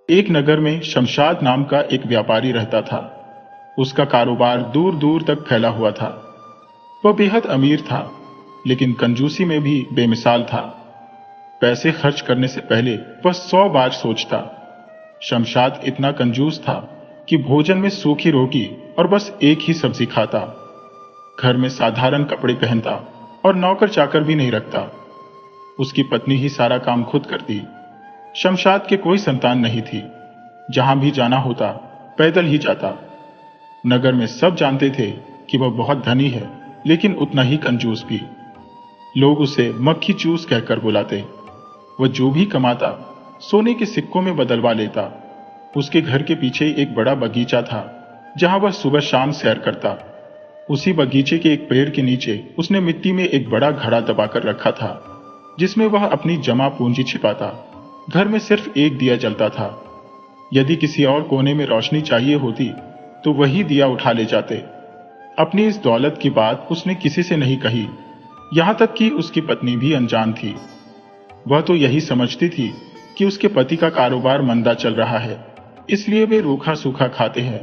एक नगर में शमशाद नाम का एक व्यापारी रहता था। उसका कारोबार दूर दूर तक फैला हुआ था। वह बेहद अमीर था, लेकिन कंजूसी में भी बेमिसाल था। पैसे खर्च करने से पहले वह 100 बार सोचता। शमशाद इतना कंजूस था कि भोजन में सूखी रोटी और बस एक ही सब्जी खाता। घर में साधारण कपड़े पहनता और नौकर चाकर भी नहीं रखता। उसकी पत्नी ही सारा काम खुद करती। शमशाद के कोई संतान नहीं थी। जहां भी जाना होता पैदल ही जाता। नगर में सब जानते थे कि वह बहुत धनी है, लेकिन उतना ही कंजूस भी। लोग उसे मक्खी चूस कहकर बुलाते। वह जो भी कमाता सोने के सिक्कों में बदलवा लेता। उसके घर के पीछे एक बड़ा बगीचा था, जहां वह सुबह शाम सैर करता। उसी बगीचे के एक पेड़ के नीचे उसने मिट्टी में एक बड़ा घड़ा दबाकर रखा था, जिसमें वह अपनी जमा पूंजी छिपाता। घर में सिर्फ एक दिया जलता था। यदि किसी और कोने में रोशनी चाहिए होती तो वही दिया उठा ले जाते। अपनी इस दौलत की बात उसने किसी से नहीं कही, यहां तक कि उसकी पत्नी भी अनजान थी। वह तो यही समझती थी कि उसके पति का कारोबार मंदा चल रहा है, इसलिए वे रूखा सूखा खाते हैं।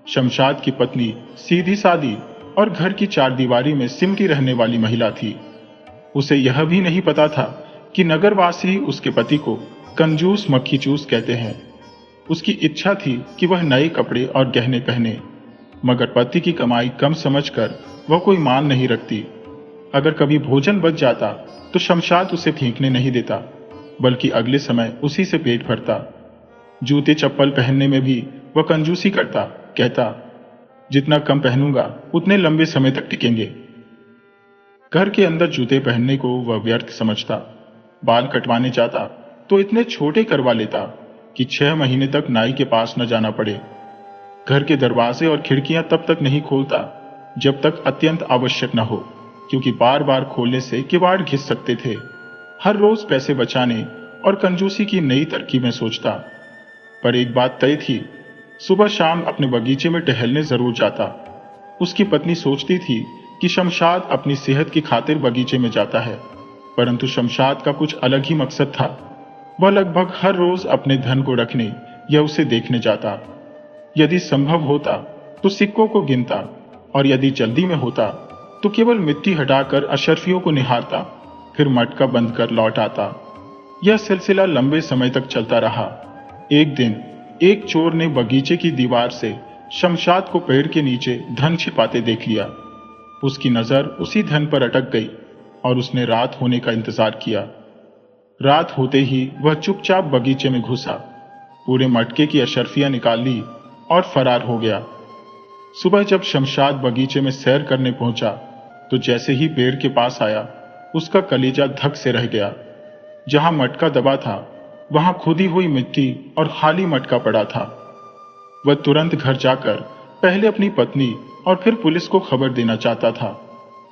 शमशाद की पत्नी सीधी सादी और घर की चारदीवारी में सिमटी रहने वाली महिला थी। उसे यह भी नहीं पता था कि नगरवासी उसके पति को कंजूस मक्खी चूस कहते हैं। उसकी इच्छा थी कि वह नए कपड़े और गहने पहने, मगर पति की कमाई कम समझकर वह कोई मान नहीं रखती। अगर कभी भोजन बच जाता तो शमशाद उसे फेंकने नहीं देता, बल्कि अगले समय उसी से पेट भरता। जूते चप्पल पहनने में भी वह कंजूसी करता। कहता, जितना कम पहनूंगा उतने लंबे समय तक टिकेंगे। घर के अंदर जूते पहनने को वह व्यर्थ समझता। बाल कटवाने जाता तो इतने छोटे करवा लेता कि 6 महीने तक नाई के पास न जाना पड़े। घर के दरवाजे और खिड़कियां तब तक नहीं खोलता जब तक अत्यंत आवश्यक न हो, क्योंकि बार बार खोलने से किवाड़ घिस सकते थे। हर रोज पैसे बचाने और कंजूसी की नई तरकीबें सोचता। पर एक बात तय थी, सुबह शाम अपने बगीचे में टहलने जरूर जाता। उसकी पत्नी सोचती थी कि शमशाद अपनी सेहत की खातिर बगीचे में जाता है, परंतु शमशाद का कुछ अलग ही मकसद था। वह लगभग हर रोज अपने धन को रखने या उसे देखने जाता। यदि संभव होता तो सिक्कों को गिनता, और यदि जल्दी में होता तो केवल मिट्टी हटाकर अशर्फियों को निहारता, फिर मटका बंद कर लौट आता। यह सिलसिला लंबे समय तक चलता रहा। एक दिन एक चोर ने बगीचे की दीवार से शमशाद को पेड़ के नीचे धन छिपाते देख लिया। उसकी नजर उसी धन पर अटक गई और उसने रात होने का इंतजार किया। रात होते ही वह चुपचाप बगीचे में घुसा, पूरे मटके की अशर्फियां निकाल ली और फरार हो गया। सुबह जब शमशाद बगीचे में सैर करने पहुंचा तो जैसे ही पेड़ के पास आया, उसका कलेजा धक से रह गया। जहां मटका दबा था वहां खुदी हुई मिट्टी और खाली मटका पड़ा था। वह तुरंत घर जाकर पहले अपनी पत्नी और फिर पुलिस को खबर देना चाहता था,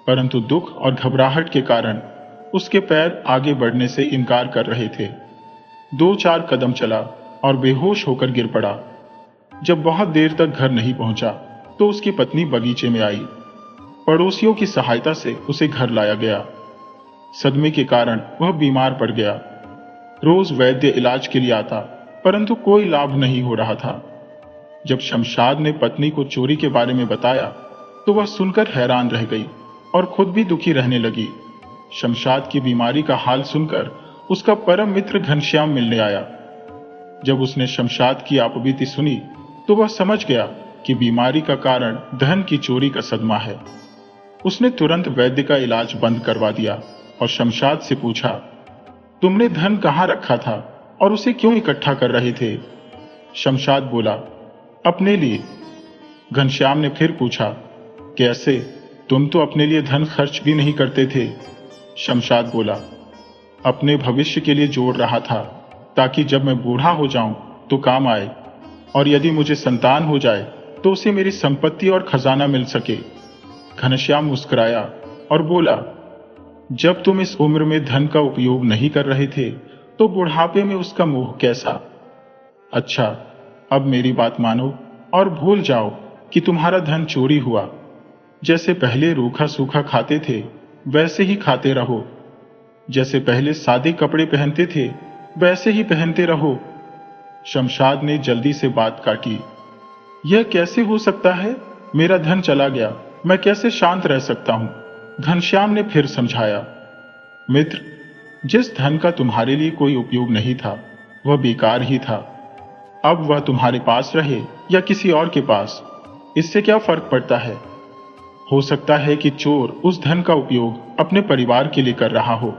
परंतु दुख और घबराहट के कारण उसके पैर आगे बढ़ने से इनकार कर रहे थे। 2-4 कदम चला और बेहोश होकर गिर पड़ा। जब बहुत देर तक घर नहीं पहुंचा तो उसकी पत्नी बगीचे में आई। पड़ोसियों की सहायता से उसे घर लाया गया। सदमे के कारण वह बीमार पड़ गया। रोज वैद्य इलाज के लिए आता, परंतु कोई लाभ नहीं हो रहा था। जब शमशाद ने पत्नी को चोरी के बारे में बताया तो वह सुनकर हैरान रह गई और खुद भी दुखी रहने लगी। शमशाद की बीमारी का हाल सुनकर उसका परम मित्र घनश्याम मिलने आया। जब उसने शमशाद की आपबीती सुनी तो वह समझ गया कि बीमारी का कारण धन की चोरी का सदमा है। उसने तुरंत वैद्य का इलाज बंद करवा दिया और शमशाद से पूछा, तुमने धन कहां रखा था और उसे क्यों इकट्ठा कर रहे थे? शमशाद बोला, अपने लिए। घनश्याम ने फिर पूछा, कैसे? तुम तो अपने लिए धन खर्च भी नहीं करते थे। शमशाद बोला, अपने भविष्य के लिए जोड़ रहा था, ताकि जब मैं बूढ़ा हो जाऊं तो काम आए, और यदि मुझे संतान हो जाए तो उसे मेरी संपत्ति और खजाना मिल सके। घनश्याम मुस्कुराया और बोला, जब तुम इस उम्र में धन का उपयोग नहीं कर रहे थे तो बुढ़ापे में उसका मोह कैसा? अच्छा, अब मेरी बात मानो और भूल जाओ कि तुम्हारा धन चोरी हुआ। जैसे पहले रूखा सूखा खाते थे वैसे ही खाते रहो। जैसे पहले सादे कपड़े पहनते थे वैसे ही पहनते रहो। शमशाद ने जल्दी से बात काटी। यह कैसे हो सकता है? मेरा धन चला गया, मैं कैसे शांत रह सकता हूं? घनश्याम ने फिर समझाया। मित्र, जिस धन का तुम्हारे लिए कोई उपयोग नहीं था वह बेकार ही था। अब वह तुम्हारे पास रहे या किसी और के पास, इससे क्या फर्क पड़ता है? हो सकता है कि चोर उस धन का उपयोग अपने परिवार के लिए कर रहा हो।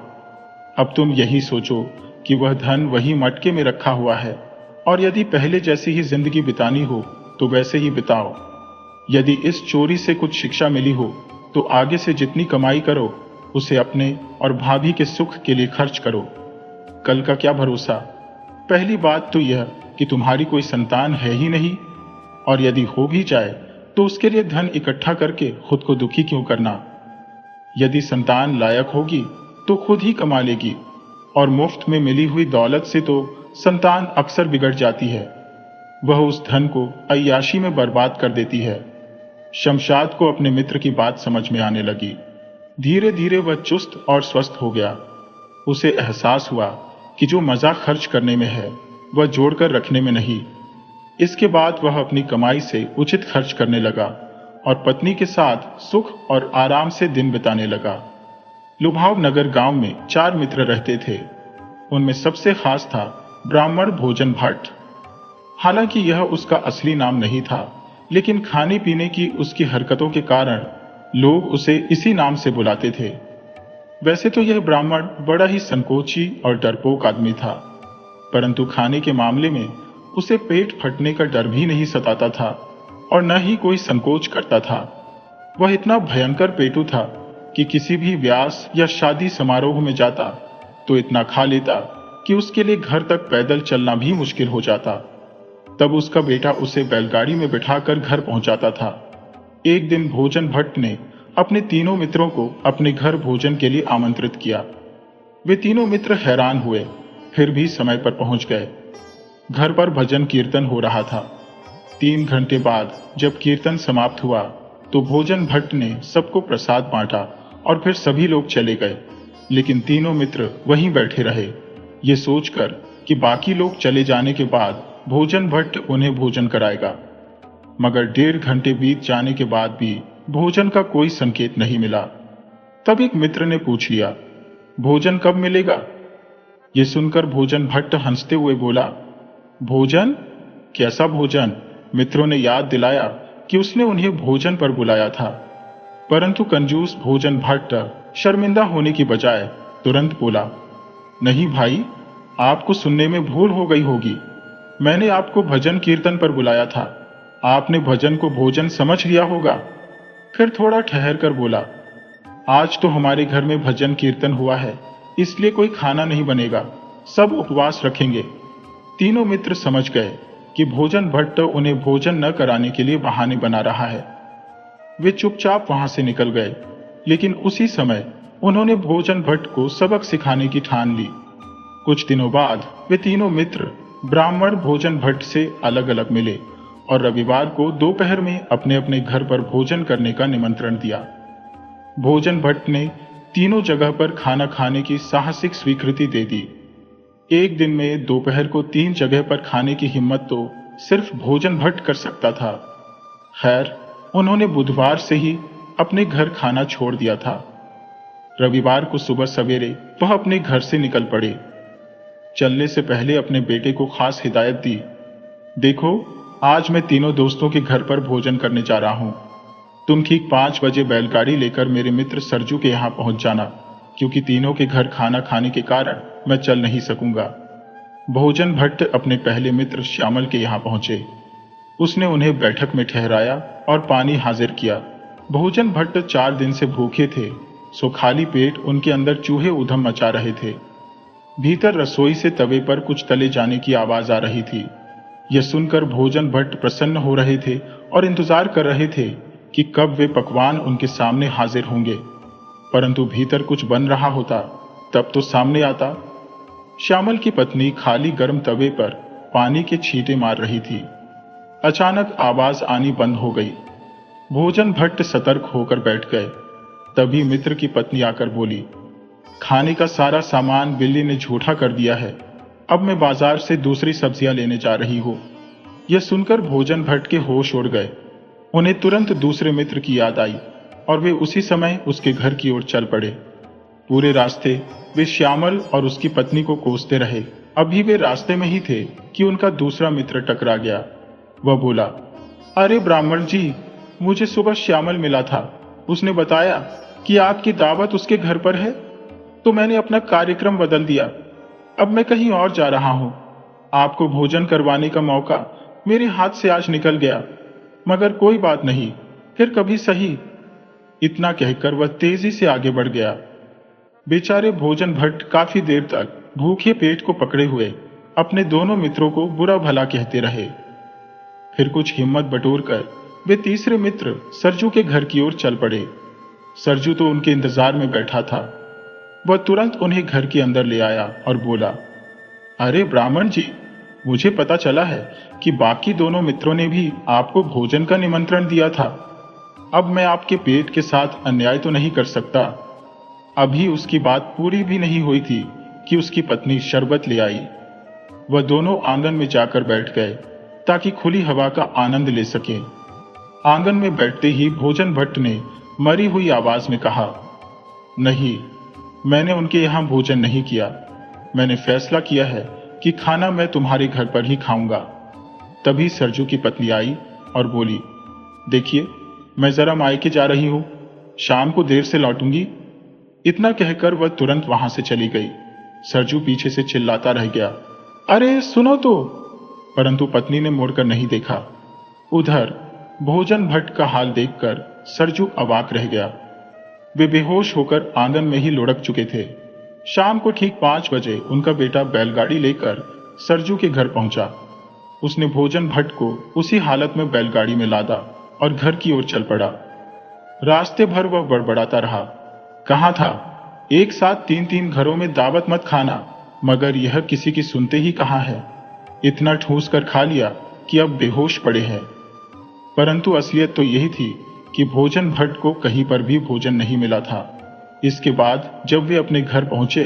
अब तुम यही सोचो कि वह धन वही मटके में रखा हुआ है, और यदि पहले जैसी ही जिंदगी बितानी हो तो वैसे ही बिताओ। यदि इस चोरी से कुछ शिक्षा मिली हो तो आगे से जितनी कमाई करो उसे अपने और भाभी के सुख के लिए खर्च करो। कल का क्या भरोसा? पहली बात तो यह कि तुम्हारी कोई संतान है ही नहीं, और यदि हो भी जाए तो उसके लिए धन इकट्ठा करके खुद को दुखी क्यों करना? यदि संतान लायक होगी तो खुद ही कमा लेगी, और मुफ्त में मिली हुई दौलत से तो संतान अक्सर बिगड़ जाती है। वह उस धन को अय्याशी में बर्बाद कर देती है। शमशाद को अपने मित्र की बात समझ में आने लगी। धीरे धीरे वह चुस्त और स्वस्थ हो गया। उसे एहसास हुआ कि जो मजा खर्च करने में है वह जोड़कर रखने में नहीं। इसके बाद वह अपनी कमाई से उचित खर्च करने लगा और पत्नी के साथ सुख और आराम से दिन बिताने लगा। लुभाव नगर गांव में 4 मित्र रहते थे। उनमें सबसे खास था ब्राह्मण भोजन भट्ट। हालांकि यह उसका असली नाम नहीं था, लेकिन खाने पीने की उसकी हरकतों के कारण लोग उसे इसी नाम से बुलाते थे। वैसे तो यह ब्राह्मण बड़ा ही संकोची और डरपोक आदमी था, परंतु खाने के मामले में उसे पेट फटने का डर भी नहीं सताता था और न ही कोई संकोच करता था। वह इतना भयंकर पेटू था कि किसी भी व्यास या शादी समारोह में जाता तो इतना खा लेता कि उसके लिए घर तक पैदल चलना भी मुश्किल हो जाता। तब उसका बेटा उसे बैलगाड़ी में बिठाकर घर पहुंचाता था। एक दिन भोजन भट्ट ने अपने तीनों मित्रों को अपने घर भोजन के लिए आमंत्रित किया। वे तीनों मित्र हैरान हुए, फिर भी समय पर पहुंच गए। घर पर भजन कीर्तन हो रहा था। 3 घंटे बाद जब कीर्तन समाप्त हुआ तो भोजन भट्ट ने सबको प्रसाद बांटा और फिर सभी लोग चले गए, लेकिन तीनों मित्र वहीं बैठे रहे, ये सोचकर कि बाकी लोग चले जाने के बाद भोजन भट्ट उन्हें भोजन कराएगा। मगर 1.5 घंटे बीत जाने के बाद भी भोजन का कोई संकेत नहीं मिला। तब एक मित्र ने पूछ लिया, भोजन कब मिलेगा? ये सुनकर भोजन भट्ट हंसते हुए बोला, भोजन? कैसा भोजन? मित्रों ने याद दिलाया कि उसने उन्हें भोजन पर बुलाया था, परंतु कंजूस भोजन भट्ट शर्मिंदा होने की बजाय तुरंत बोला, नहीं भाई, आपको सुनने में भूल हो गई होगी। मैंने आपको भजन कीर्तन पर बुलाया था, आपने भजन को भोजन समझ लिया होगा। फिर थोड़ा ठहर कर बोला, आज तो हमारे घर में भजन कीर्तन हुआ है, इसलिए कोई खाना नहीं बनेगा, सब उपवास रखेंगे। तीनों मित्र समझ गए कि भोजन भट्ट उन्हें भोजन न कराने के लिए बहाने बना रहा है। वे चुपचाप वहां से निकल गए, लेकिन उसी समय उन्होंने भोजन भट्ट को सबक सिखाने की ठान ली। कुछ दिनों बाद वे तीनों मित्र ब्राह्मण भोजन भट्ट से अलग अलग मिले और रविवार को दोपहर में अपने अपने घर पर भोजन करने का निमंत्रण दिया। भोजन भट्ट ने तीनों जगह पर खाना खाने की साहसिक स्वीकृति दे दी। एक दिन में दोपहर को 3 जगह पर खाने की हिम्मत तो सिर्फ भोजन भट्ट कर सकता था। खैर, उन्होंने बुधवार से ही अपने घर खाना छोड़ दिया था। रविवार को सुबह सवेरे वह अपने घर से निकल पड़े। चलने से पहले अपने बेटे को खास हिदायत दी, देखो, आज मैं तीनों दोस्तों के घर पर भोजन करने जा रहा हूं। तुम ठीक 5 बजे बैलगाड़ी लेकर मेरे मित्र सरजू के यहां पहुंच जाना, क्योंकि तीनों के घर खाना खाने के कारण मैं चल नहीं सकूंगा। भोजन भट्ट अपने पहले मित्र श्यामल के यहां पहुंचे। उसने उन्हें बैठक में ठहराया और पानी हाजिर किया। भोजन भट्ट 4 दिन से भूखे थे, सो खाली पेट उनके अंदर चूहे उधम मचा रहे थे। भीतर रसोई से तवे पर कुछ तले जाने की आवाज आ रही थी। यह सुनकर भोजन भट्ट प्रसन्न हो रहे थे और इंतजार कर रहे थे कि कब वे पकवान उनके सामने हाजिर होंगे, परंतु भीतर कुछ बन रहा होता तब तो सामने आता। श्यामल की पत्नी खाली गर्म तवे पर पानी के छींटे मार रही थी। अचानक आवाज आनी बंद हो गई। भोजन भट्ट सतर्क होकर बैठ गए। तभी मित्र की पत्नी आकर बोली, खाने का सारा सामान बिल्ली ने झूठा कर दिया है। अब मैं बाजार से दूसरी सब्जियां लेने जा रही हूँ। यह सुनकर भोजन भट्ट के होश उड़ गए। उन्हें तुरंत दूसरे मित्र की याद आई और वे उसी समय उसके घर की ओर चल पड़े। पूरे रास्ते वे श्यामल और उसकी पत्नी को कोसते रहे। अभी वे रास्ते में ही थे कि उनका दूसरा मित्र टकरा गया। वह बोला, अरे ब्राह्मण जी, मुझे सुबह श्यामल मिला था। उसने बताया कि आपकी दावत उसके घर पर है, तो मैंने अपना कार्यक्रम बदल दिया। अब मैं कहीं और जा रहा हूं। आपको भोजन करवाने का मौका मेरे हाथ से आज निकल गया, मगर कोई बात नहीं, फिर कभी सही। इतना कहकर वह तेजी से आगे बढ़ गया। बेचारे भोजन भट्ट काफी देर तक भूखे पेट को पकड़े हुए अपने दोनों मित्रों को बुरा भला कहते रहे। फिर कुछ हिम्मत बटोरकर वे तीसरे मित्र सरजू के घर की ओर चल पड़े। सरजू तो उनके इंतजार में बैठा था। वह तुरंत उन्हें घर के अंदर ले आया और बोला, अरे ब्राह्मण जी, मुझे पता चला है कि बाकी दोनों मित्रों ने भी आपको भोजन का निमंत्रण दिया था। अब मैं आपके पेट के साथ अन्याय तो नहीं कर सकता। अभी उसकी बात पूरी भी नहीं हुई थी कि उसकी पत्नी शरबत ले आई। वह दोनों आंगन में जाकर बैठ गए ताकि खुली हवा का आनंद ले सके। आंगन में बैठते ही भोजन भट्ट ने मरी हुई आवाज में कहा, नहीं, मैंने उनके यहां भोजन नहीं किया। मैंने फैसला किया है कि खाना मैं तुम्हारे घर पर ही खाऊंगा। तभी सरजू की पत्नी आई और बोली, देखिए, मैं जरा मायके जा रही हूं, शाम को देर से लौटूंगी। इतना कहकर वह तुरंत वहां से चली गई। सरजू पीछे से चिल्लाता रह गया, अरे सुनो तो। परंतु पत्नी ने मुड़कर नहीं देखा। उधर भोजन भट्ट का हाल देखकर सरजू अवाक रह गया। वे बेहोश होकर आंगन में ही लुढ़क चुके थे। शाम को ठीक 5 बजे उनका बेटा बैलगाड़ी लेकर सरजू के घर पहुंचा। उसने भोजन भट्ट को उसी हालत में बैलगाड़ी में लादा और घर की ओर चल पड़ा। रास्ते भर वह बड़बड़ाता रहा, कहा था, एक साथ 3-3 घरों में दावत मत खाना, मगर यह किसी की सुनते ही कहाँ है। इतना ठूस कर खा लिया कि अब बेहोश पड़े हैं। परंतु असलियत तो यही थी कि भोजन भट्ट को कहीं पर भी भोजन नहीं मिला था। इसके बाद जब वे अपने घर पहुंचे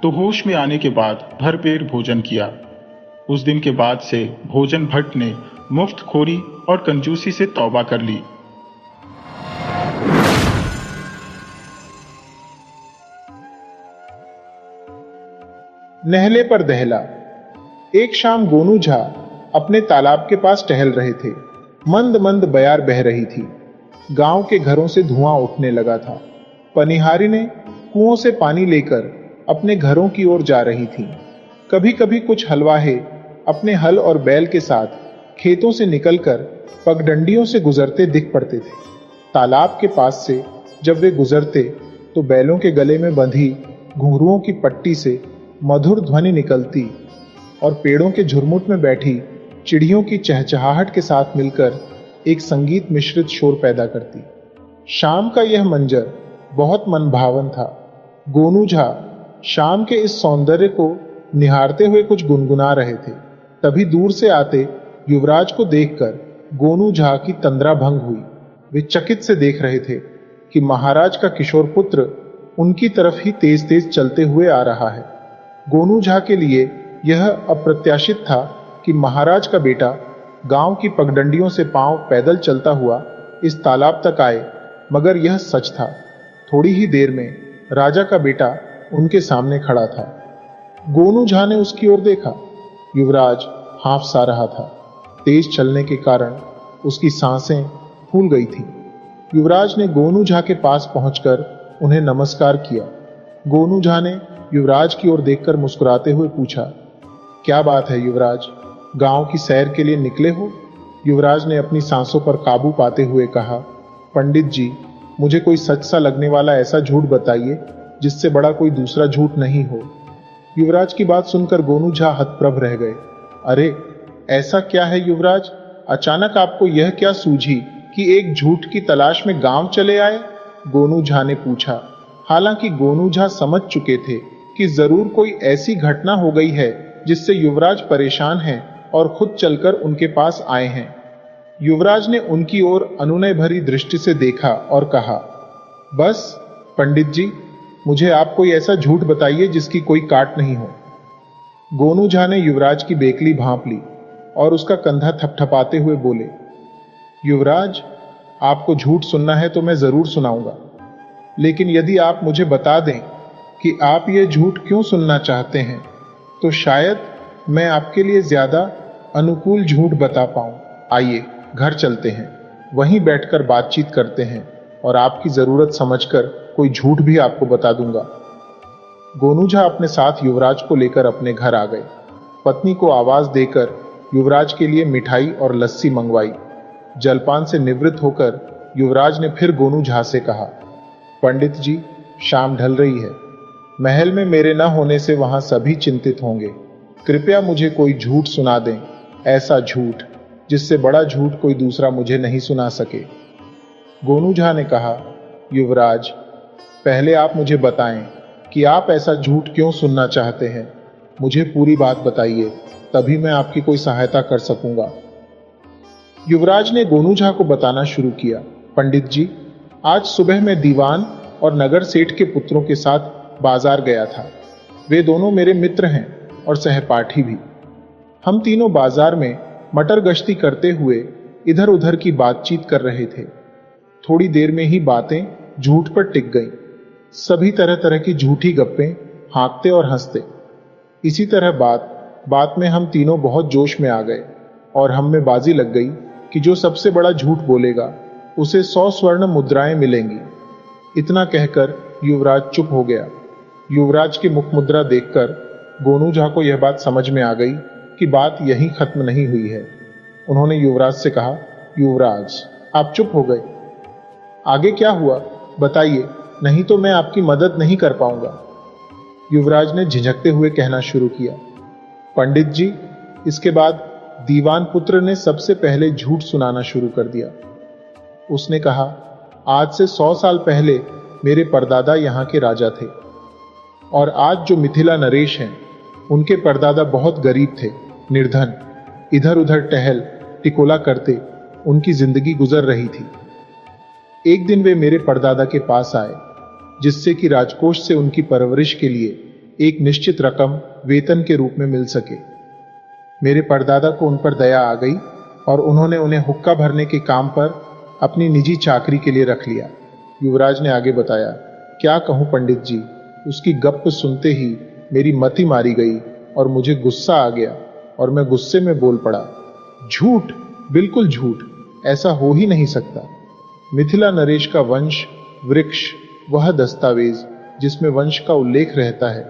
तो होश में आने के बाद भरपेट भोजन किया। उस दिन के बाद से भोजन भट्ट ने मुफ्तखोरी और कंजूसी से तौबा कर ली। नहले पर दहला। एक शाम गोनू झा अपने तालाब के पास टहल रहे थे। मंद मंद बयार बह रही थी। गांव के घरों से धुआं उठने लगा था। पनिहारी ने कुओं से पानी लेकर अपने घरों की ओर जा रही थी। कभी कभी कुछ हलवाहे अपने हल और बैल के साथ खेतों से निकलकर पगडंडियों से गुजरते दिख पड़ते थे। तालाब के पास से जब वे गुजरते तो बैलों के गले में बंधी घुंघरुओं की पट्टी से मधुर ध्वनि निकलती और पेड़ों के झुरमुट में बैठी चिड़ियों की चहचहाहट के साथ मिलकर एक संगीत मिश्रित शोर पैदा करती। शाम का यह मंजर बहुत मनभावन था। गोनू झा शाम के इस सौंदर्य को निहारते हुए कुछ गुनगुना रहे थे। तभी दूर से आते युवराज को देखकर गोनू झा की तंद्रा भंग हुई। वे चकित से देख रहे थे कि महाराज का किशोर पुत्र उनकी तरफ ही तेज तेज चलते हुए आ रहा है। गोनू झा के लिए यह अप्रत्याशित था कि महाराज का बेटा गांव की पगडंडियों से पांव पैदल चलता हुआ इस तालाब तक आए, मगर यह सच था। थोड़ी ही देर में राजा का बेटा उनके सामने खड़ा था। गोनू झा ने उसकी ओर देखा। युवराज हांफ सा रहा था। तेज चलने के कारण उसकी सांसें फूल गई थी। युवराज ने गोनू झा के पास पहुंचकर उन्हें नमस्कार किया। गोनू झा ने युवराज की ओर देखकर मुस्कुराते हुए पूछा, क्या बात है युवराज, गांव की सैर के लिए निकले हो? युवराज ने अपनी सांसों पर काबू पाते हुए कहा, पंडित जी, मुझे कोई सच सा लगने वाला ऐसा झूठ बताइए जिससे बड़ा कोई दूसरा झूठ नहीं हो। युवराज की बात सुनकर गोनू झा हतप्रभ रह गए। अरे ऐसा क्या है युवराज, अचानक आपको यह क्या सूझी कि एक झूठ की तलाश में गांव चले आए? गोनू झा ने पूछा। हालांकि गोनू झा समझ चुके थे कि जरूर कोई ऐसी घटना हो गई है जिससे युवराज परेशान हैं और खुद चलकर उनके पास आए हैं। युवराज ने उनकी ओर अनुनय भरी दृष्टि से देखा और कहा, बस पंडित जी, मुझे आप कोई ऐसा झूठ बताइए जिसकी कोई काट नहीं हो। गोनू झा ने युवराज की बेकली भांप ली और उसका कंधा थपथपाते हुए बोले, युवराज, आपको झूठ सुनना है तो मैं जरूर सुनाऊंगा, लेकिन यदि आप मुझे बता दें कि आप ये झूठ क्यों सुनना चाहते हैं तो शायद मैं आपके लिए ज्यादा अनुकूल झूठ बता पाऊं। आइए घर चलते हैं, वहीं बैठकर बातचीत करते हैं और आपकी जरूरत समझकर कोई झूठ भी आपको बता दूंगा। गोनू झा अपने साथ युवराज को लेकर अपने घर आ गए। पत्नी को आवाज देकर युवराज के लिए मिठाई और लस्सी मंगवाई। जलपान से निवृत्त होकर युवराज ने फिर गोनू झा से कहा, पंडित जी, शाम ढल रही है। महल में मेरे न होने से वहां सभी चिंतित होंगे। कृपया मुझे कोई झूठ सुना दें, ऐसा झूठ जिससे बड़ा झूठ कोई दूसरा मुझे नहीं सुना सके। गोनू झा ने कहा, युवराज, पहले आप मुझे बताएं कि आप ऐसा झूठ क्यों सुनना चाहते हैं। मुझे पूरी बात बताइए, तभी मैं आपकी कोई सहायता कर सकूंगा। युवराज ने गोनू झा को बताना शुरू किया, पंडित जी, आज सुबह मैं दीवान और नगर सेठ के पुत्रों के साथ बाजार गया था। वे दोनों मेरे मित्र हैं और सहपाठी भी। हम तीनों बाजार में मटर गश्ती करते हुए इधर उधर की बातचीत कर रहे थे। थोड़ी देर में ही बातें झूठ पर टिक गईं। सभी तरह तरह की झूठी गप्पें, हाँकते और हंसते। इसी तरह बात में हम तीनों बहुत जोश में आ गए और हम में बाजी लग गई कि जो सबसे बड़ा झूठ बोलेगा उसे 100 स्वर्ण मुद्राएं मिलेंगी। इतना कहकर युवराज चुप हो गया। युवराज की मुख मुद्रा देखकर गोनू झा को यह बात समझ में आ गई कि बात यहीं खत्म नहीं हुई है। उन्होंने युवराज से कहा, युवराज, आप चुप हो गए, आगे क्या हुआ बताइए, नहीं तो मैं आपकी मदद नहीं कर पाऊंगा। युवराज ने झिझकते हुए कहना शुरू किया, पंडित जी, इसके बाद दीवान पुत्र ने सबसे पहले झूठ सुनाना शुरू कर दिया। उसने कहा, आज से 100 साल पहले मेरे परदादा यहाँ के राजा थे और आज जो मिथिला नरेश हैं उनके परदादा बहुत गरीब थे, निर्धन। इधर उधर टहल टिकोला करते उनकी जिंदगी गुजर रही थी। एक दिन वे मेरे परदादा के पास आए, जिससे कि राजकोष से उनकी परवरिश के लिए एक निश्चित रकम वेतन के रूप में मिल सके। मेरे परदादा को उन पर दया आ गई और उन्होंने उन्हें हुक्का भरने के काम पर अपनी निजी चाकरी के लिए रख लिया। युवराज ने आगे बताया, क्या कहूं पंडित जी, उसकी गप्प सुनते ही मेरी मति मारी गई और मुझे गुस्सा आ गया और मैं गुस्से में बोल पड़ा, झूठ, बिल्कुल झूठ, ऐसा हो ही नहीं सकता। मिथिला नरेश का वंश वृक्ष वह दस्तावेज जिसमें वंश का उल्लेख रहता है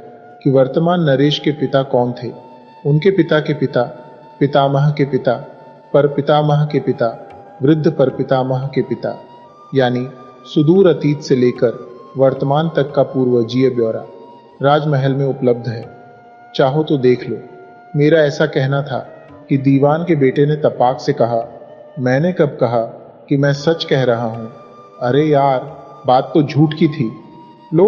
कि वर्तमान नरेश के पिता कौन थे, उनके पिता के पिता, पितामह के पिता, पर पितामह के पिता, वृद्ध पर पितामह के पिता, यानी सुदूर अतीत से लेकर वर्तमान तक का पूर्वजीय ब्यौरा राजमहल में उपलब्ध है। चाहो तो देख लो। मेरा ऐसा कहना था कि दीवान के बेटे ने तपाक से कहा, मैंने कब कहा कि मैं सच कह रहा हूं। अरे यार, बात तो झूठ की थी। लो,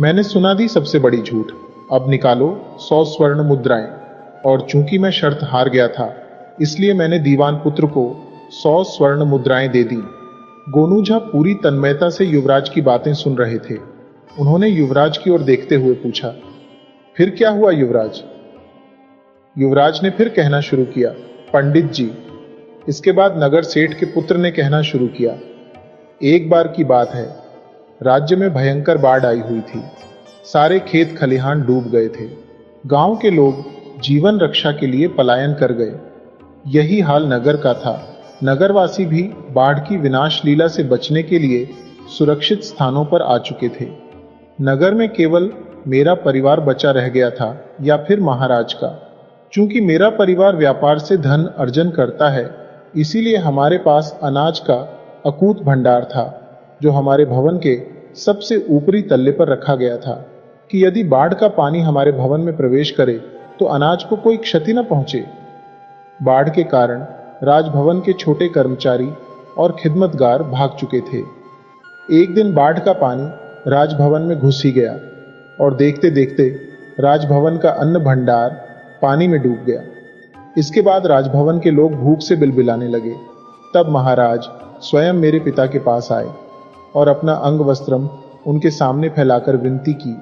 मैंने सुना दी सबसे बड़ी झूठ। अब निकालो 100 स्वर्ण मुद्राएं। और चूंकि मैं शर्त हार गया था, इसलिए मैंने दीवान पुत्र को 100 स्वर्ण मुद्राएं दे दी। गोनू झा पूरी तन्मयता से युवराज की बातें सुन रहे थे। उन्होंने युवराज की ओर देखते हुए पूछा, फिर क्या हुआ युवराज? युवराज ने फिर कहना शुरू किया, पंडित जी। इसके बाद नगर सेठ के पुत्र ने कहना शुरू किया, एक बार की बात है, राज्य में भयंकर बाढ़ आई हुई थी। सारे खेत खलिहान डूब गए थे। गांव के लोग जीवन रक्षा के लिए पलायन कर गए। यही हाल नगर का था। नगरवासी भी बाढ़ की विनाश लीला से बचने के लिए सुरक्षित स्थानों पर आ चुके थे। नगर में केवल मेरा परिवार बचा रह गया था, या फिर महाराज का। चूंकि मेरा परिवार व्यापार से धन अर्जन करता है, इसीलिए हमारे पास अनाज का अकूत भंडार था, जो हमारे भवन के सबसे ऊपरी तल्ले पर रखा गया था कि यदि बाढ़ का पानी हमारे भवन में प्रवेश करे तो अनाज को कोई क्षति न पहुंचे। बाढ़ के कारण राजभवन के छोटे कर्मचारी और खिदमतगार भाग चुके थे। एक दिन बाढ़ का पानी राजभवन में घुस ही गया और देखते देखते राजभवन का अन्न भंडार पानी में डूब गया। इसके बाद राजभवन के लोग भूख से बिलबिलाने लगे। तब महाराज स्वयं मेरे पिता के पास आए और अपना अंग वस्त्रम उनके सामने फैलाकर विनती की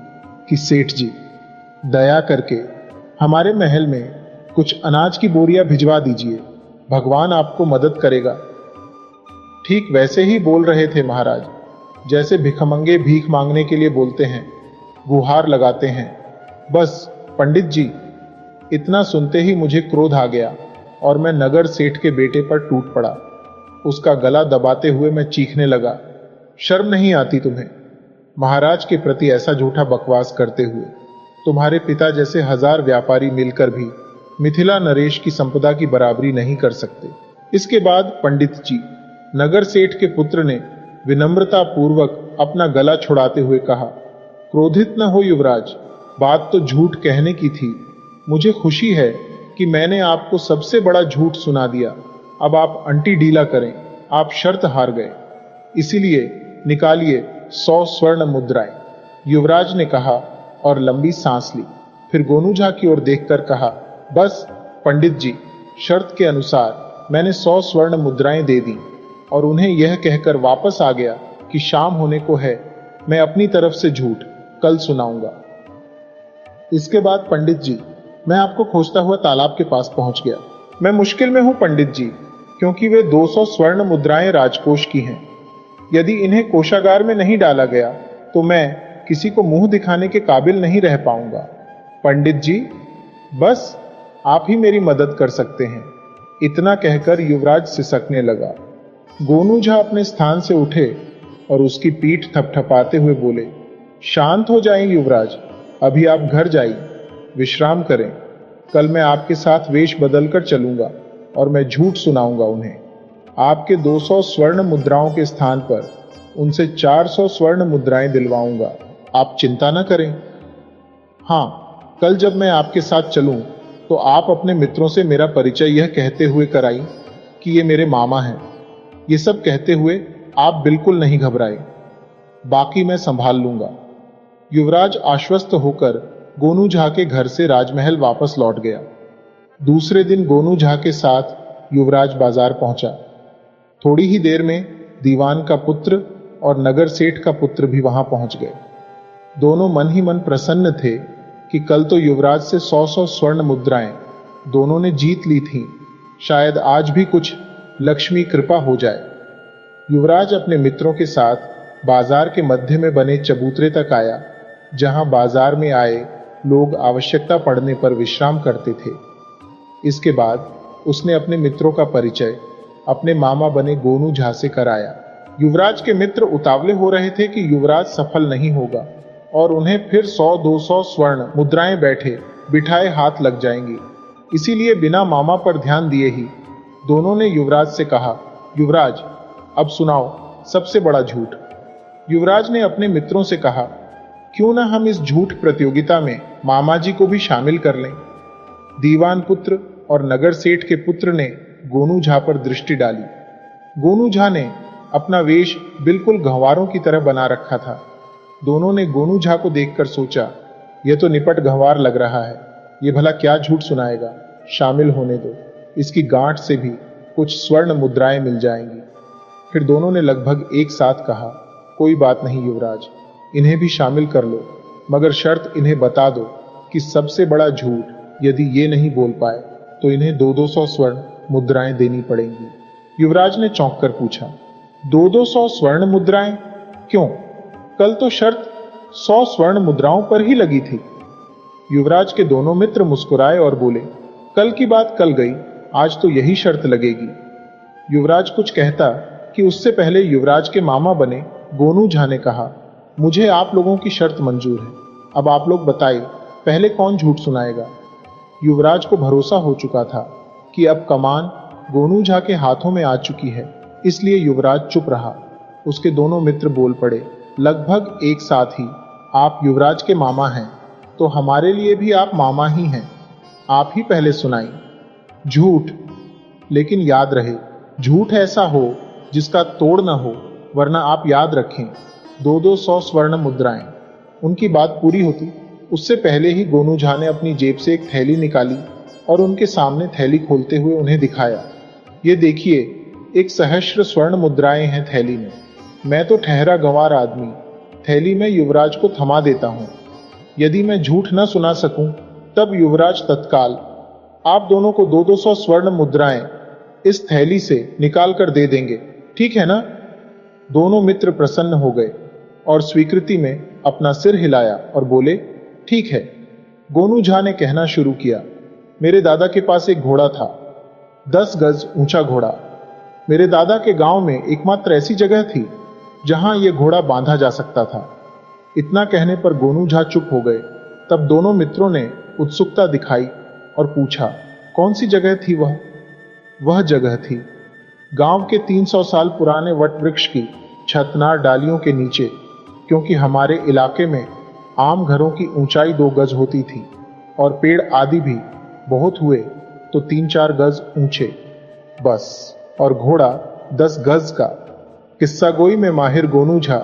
कि सेठ जी, दया करके हमारे महल में कुछ अनाज की बोरियां भिजवा दीजिए, भगवान आपको मदद करेगा। ठीक वैसे ही बोल रहे थे महाराज, जैसे भिखमंगे भीख मांगने के लिए बोलते हैं, गुहार लगाते हैं। बस पंडित जी, इतना सुनते ही मुझे क्रोध आ गया और मैं नगर सेठ के बेटे पर टूट पड़ा। उसका गला दबाते हुए मैं चीखने लगा, शर्म नहीं आती तुम्हें? महाराज के प्रति ऐसा झूठा बकवास करते हुए तुम्हारे पिता जैसे 1000 व्यापारी मिलकर भी मिथिला नरेश की संपदा की बराबरी नहीं कर सकते। इसके बाद पंडित जी, नगर सेठ के पुत्र ने विनम्रता पूर्वक अपना गला छुड़ाते हुए कहा, क्रोधित न हो युवराज, बात तो झूठ कहने की थी। मुझे खुशी है कि मैंने आपको सबसे बड़ा झूठ सुना दिया। अब आप अंटी ढीला करें, आप शर्त हार गए, इसीलिए निकालिए 100 स्वर्ण मुद्राएं। युवराज ने कहा और लंबी सांस ली। फिर गोनू झा की ओर देखकर कहा, बस पंडित जी, शर्त के अनुसार मैंने 100 स्वर्ण मुद्राएं दे दी और उन्हें यह कहकर वापस आ गया कि शाम होने को है, मैं अपनी तरफ से झूठ कल सुनाऊंगा। इसके बाद पंडित जी, मैं आपको खोजता हुआ तालाब के पास पहुंच गया। मैं मुश्किल में हूं पंडित जी, क्योंकि वे 200 स्वर्ण मुद्राएं राजकोष की हैं। यदि इन्हें कोषागार में नहीं डाला गया तो मैं किसी को मुंह दिखाने के काबिल नहीं रह पाऊंगा। पंडित जी, बस आप ही मेरी मदद कर सकते हैं। इतना कहकर युवराज सिसकने लगा। गोनू झा अपने स्थान से उठे और उसकी पीठ थपथपाते हुए बोले, शांत हो जाएं युवराज, अभी आप घर जाइए, विश्राम करें। कल मैं आपके साथ वेश बदलकर चलूंगा और मैं झूठ सुनाऊंगा उन्हें। आपके 200 स्वर्ण मुद्राओं के स्थान पर उनसे 400 स्वर्ण मुद्राएं दिलवाऊंगा। आप चिंता न करें। हाँ, कल जब मैं आपके साथ चलूं तो आप अपने मित्रों से मेरा परिचय यह कहते हुए कराई कि ये मेरे मामा हैं। ये सब कहते हुए आप बिल्कुल नहीं घबराए, बाकी मैं संभाल लूंगा। युवराज आश्वस्त होकर गोनू झा के घर से राजमहल वापस लौट गया। दूसरे दिन गोनू झा के साथ युवराज बाजार पहुंचा। थोड़ी ही देर में दीवान का पुत्र और नगर सेठ का पुत्र भी वहां पहुंच गए। दोनों मन ही मन प्रसन्न थे कि कल तो युवराज से 100 स्वर्ण मुद्राएं दोनों ने जीत ली थीं। शायद आज भी कुछ लक्ष्मी कृपा हो जाए। युवराज अपने मित्रों के साथ बाजार के मध्य में बने चबूतरे तक आया, जहां बाजार में आए लोग आवश्यकता पड़ने पर विश्राम करते थे। इसके बाद उसने अपने मित्रों का परिचय अपने मामा बने गोनू झा से कराया। युवराज के मित्र उतावले हो रहे थे कि युवराज सफल नहीं होगा और उन्हें फिर 100-200 स्वर्ण मुद्राएं बैठे बिठाए हाथ लग जाएंगी। इसीलिए बिना मामा पर ध्यान दिए ही दोनों ने युवराज से कहा, युवराज, अब सुनाओ सबसे बड़ा झूठ। युवराज ने अपने मित्रों से कहा, क्यों ना हम इस झूठ प्रतियोगिता में मामा जी को भी शामिल कर लें। दीवान पुत्र और नगर सेठ के पुत्र ने गोनू झा पर दृष्टि डाली। गोनू झा ने अपना वेश बिल्कुल गंवारों की तरह बना रखा था। दोनों ने गोनू झा को देखकर सोचा, यह तो निपट गंवार लग रहा है, ये भला क्या झूठ सुनाएगा। शामिल होने दो, इसकी गांठ से भी कुछ स्वर्ण मुद्राएं मिल जाएंगी। फिर दोनों ने लगभग एक साथ कहा, कोई बात नहीं युवराज, इन्हें भी शामिल कर लो, मगर शर्त इन्हें बता दो कि सबसे बड़ा झूठ यदि ये नहीं बोल पाए तो इन्हें 200 स्वर्ण मुद्राएं देनी पड़ेंगी। युवराज ने चौंक कर पूछा, 200 स्वर्ण मुद्राएं? क्यों? कल तो शर्त 100 स्वर्ण मुद्राओं पर ही लगी थी। युवराज के दोनों मित्र मुस्कुराए और बोले, कल की बात कल गई, आज तो यही शर्त लगेगी। युवराज कुछ कहता कि उससे पहले युवराज के मामा बने गोनू झा ने कहा, मुझे आप लोगों की शर्त मंजूर है। अब आप लोग बताइए, पहले कौन झूठ सुनाएगा। युवराज को भरोसा हो चुका था कि अब कमान गोनू झा के हाथों में आ चुकी है, इसलिए युवराज चुप रहा। उसके दोनों मित्र बोल पड़े, लगभग एक साथ ही, आप युवराज के मामा हैं तो हमारे लिए भी आप मामा ही हैं, आप ही पहले सुनाई। झूठ, लेकिन याद रहे, झूठ ऐसा हो जिसका तोड़ न हो, वरना आप याद रखें 200 स्वर्ण मुद्राएं। उनकी बात पूरी होती उससे पहले ही गोनू झा ने अपनी जेब से एक थैली निकाली और उनके सामने थैली खोलते हुए उन्हें दिखाया, ये देखिए, एक सहस्त्र स्वर्ण मुद्राएं हैं थैली में। मैं तो ठहरा गंवार आदमी, थैली में युवराज को थमा देता हूं। यदि मैं झूठ न सुना सकूं तब युवराज तत्काल, आप दोनों को 200 स्वर्ण मुद्राएं इस थैली से निकाल कर दे देंगे, ठीक है ना? दोनों मित्र प्रसन्न हो गए और स्वीकृति में अपना सिर हिलाया और बोले, ठीक है। गोनू झा ने कहना शुरू किया, मेरे दादा के पास एक घोड़ा था, 10 गज ऊंचा घोड़ा। मेरे दादा के गांव में एकमात्र ऐसी जगह थी जहां यह घोड़ा बांधा जा सकता था। इतना कहने पर गोनू झा चुप हो गए। तब दोनों मित्रों ने उत्सुकता दिखाई और पूछा, कौन सी जगह थी वह? वह जगह थी गांव के 300 साल पुराने वट वृक्ष की छतनार डालियों के नीचे, क्योंकि हमारे इलाके में आम घरों की ऊंचाई 2 गज होती थी और पेड़ आदि भी बहुत हुए तो 3-4 गज ऊंचे, बस, और घोड़ा 10 गज का। किस्सा गोई में माहिर गोनू झा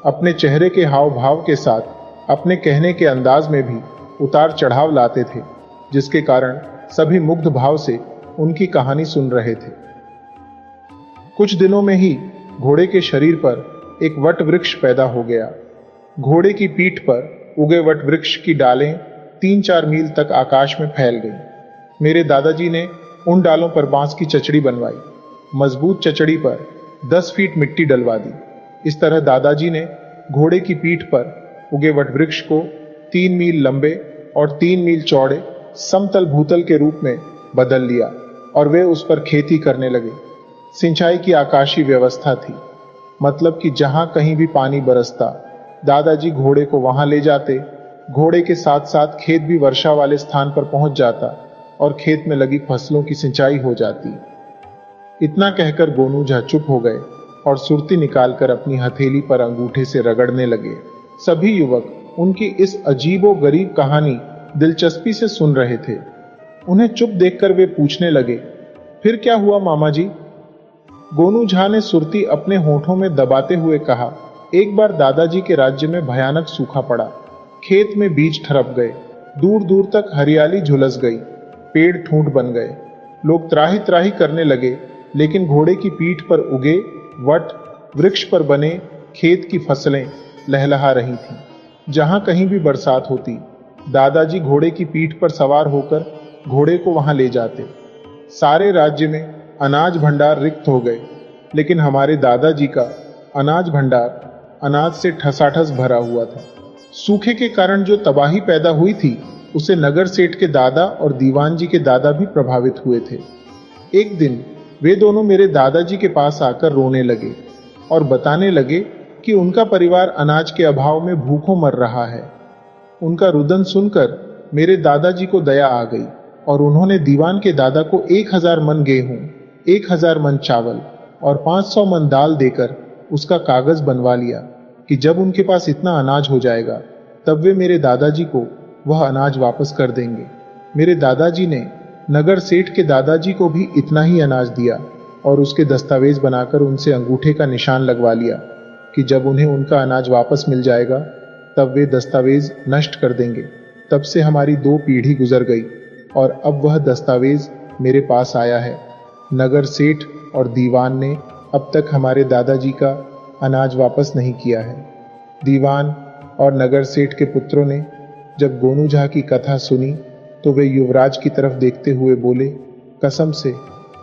अपने चेहरे के हाव भाव के साथ अपने कहने के अंदाज में भी उतार चढ़ाव लाते थे, जिसके कारण सभी मुग्ध भाव से उनकी कहानी सुन रहे थे। कुछ दिनों में ही घोड़े के शरीर पर एक वट वृक्ष पैदा हो गया। घोड़े की पीठ पर उगे वट वृक्ष की डालें 3-4 मील तक आकाश में फैल गईं। मेरे दादाजी ने उन डालों पर बांस की चचड़ी बनवाई। मजबूत चचड़ी पर 10 फीट मिट्टी डलवा दी। इस तरह दादाजी ने घोड़े की पीठ पर उगे वट वृक्ष को 3 मील लंबे और 3 मील चौड़े समतल भूतल के रूप में बदल लिया और वे उस पर खेती करने लगे। सिंचाई की आकाशीय व्यवस्था थी, मतलब कि जहां कहीं भी पानी बरसता दादाजी घोड़े को वहां ले जाते। घोड़े के साथ साथ खेत भी वर्षा वाले स्थान पर पहुंच जाता और खेत में लगी फसलों की सिंचाई हो जाती। इतना कहकर गोनू झा चुप हो गए और सुरती निकालकर अपनी हथेली पर अंगूठे से रगड़ने लगे। सभी युवक उनकी इस अजीबो गरीब कहानी दिलचस्पी से सुन रहे थे। उन्हें चुप देखकर वे पूछने लगे, फिर क्या हुआ मामा जी? गोनू झा ने सुरती अपने होठों में दबाते हुए कहा, एक बार दादाजी के राज्य में भयानक सूखा पड़ा। खेत में बीज ठरप गए, दूर दूर तक हरियाली झुलस गई, पेड़ ठूंठ बन गए। लोग त्राही त्राही करने लगे, लेकिन घोड़े की पीठ पर उगे वट वृक्ष पर बने खेत की फसलें लहलहा रही थीं। जहां कहीं भी बरसात होती, दादाजी घोड़े की पीठ पर सवार होकर घोड़े को वहां ले जाते। सारे राज्य में अनाज भंडार रिक्त हो गए, लेकिन हमारे दादाजी का अनाज भंडार अनाज से ठसाठस भरा हुआ था। सूखे के कारण जो तबाही पैदा हुई थी, उसे नगर सेठ के दादा और दीवान जी के दादा भी प्रभावित हुए थे। एक दिन वे दोनों मेरे दादाजी के पास आकर रोने लगे और बताने लगे कि उनका परिवार अनाज के अभाव में भूखों मर रहा है। उनका रुदन सुनकर मेरे दादाजी को दया आ गई और उन्होंने दीवान के दादा को 1000 मन गेहूं, 1000 मन चावल और 500 मन दाल देकर उसका कागज बनवा लिया कि जब उनके पास इतना अनाज हो जाएगा तब वे मेरे दादाजी को वह अनाज वापस कर देंगे। मेरे दादाजी ने नगर सेठ के दादाजी को भी इतना ही अनाज दिया और उसके दस्तावेज बनाकर उनसे अंगूठे का निशान लगवा लिया कि जब उन्हें उनका अनाज वापस मिल जाएगा तब वे दस्तावेज नष्ट कर देंगे। तब से हमारी 2 पीढ़ी गुजर गई और अब वह दस्तावेज मेरे पास आया है। नगर सेठ और दीवान ने अब तक हमारे दादाजी का अनाज वापस नहीं किया है। दीवान और नगर सेठ के पुत्रों ने जब गोनू झा की कथा सुनी तो वे युवराज की तरफ देखते हुए बोले, कसम से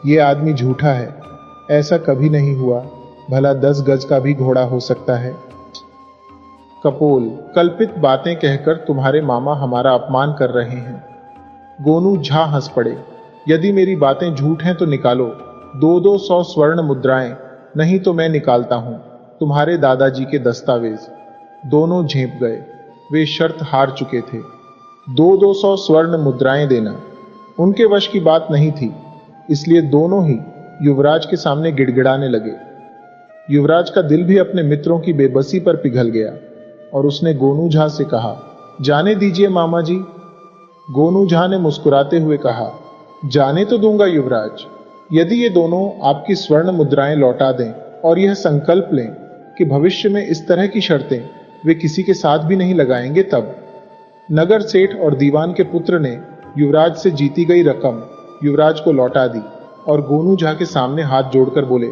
ये आदमी झूठा है, ऐसा कभी नहीं हुआ, भला 10 गज का भी घोड़ा हो सकता है। कपोल, कल्पित बातें कहकर तुम्हारे मामा हमारा अपमान कर रहे हैं। गोनू झा हंस पड़े, यदि मेरी बातें झूठ हैं तो निकालो 200 स्वर्ण मुद्राएं, नहीं तो मैं निकालता हूं तुम्हारे दादाजी के दस्तावेज। दोनों झेंप गए, वे शर्त हार चुके थे। 200 स्वर्ण मुद्राएं देना उनके वश की बात नहीं थी, इसलिए दोनों ही युवराज के सामने गिड़गिड़ाने लगे। युवराज का दिल भी अपने मित्रों की बेबसी पर पिघल गया और उसने गोनू झा से कहा, जाने दीजिए मामा जी। गोनू झा ने मुस्कुराते हुए कहा, जाने तो दूंगा युवराज, यदि ये दोनों आपकी स्वर्ण मुद्राएं लौटा दें और यह संकल्प लें कि भविष्य में इस तरह की शर्तें वे किसी के साथ भी नहीं लगाएंगे। तब नगर सेठ और दीवान के पुत्र ने युवराज से जीती गई रकम युवराज को लौटा दी और गोनू झा के सामने हाथ जोड़कर बोले,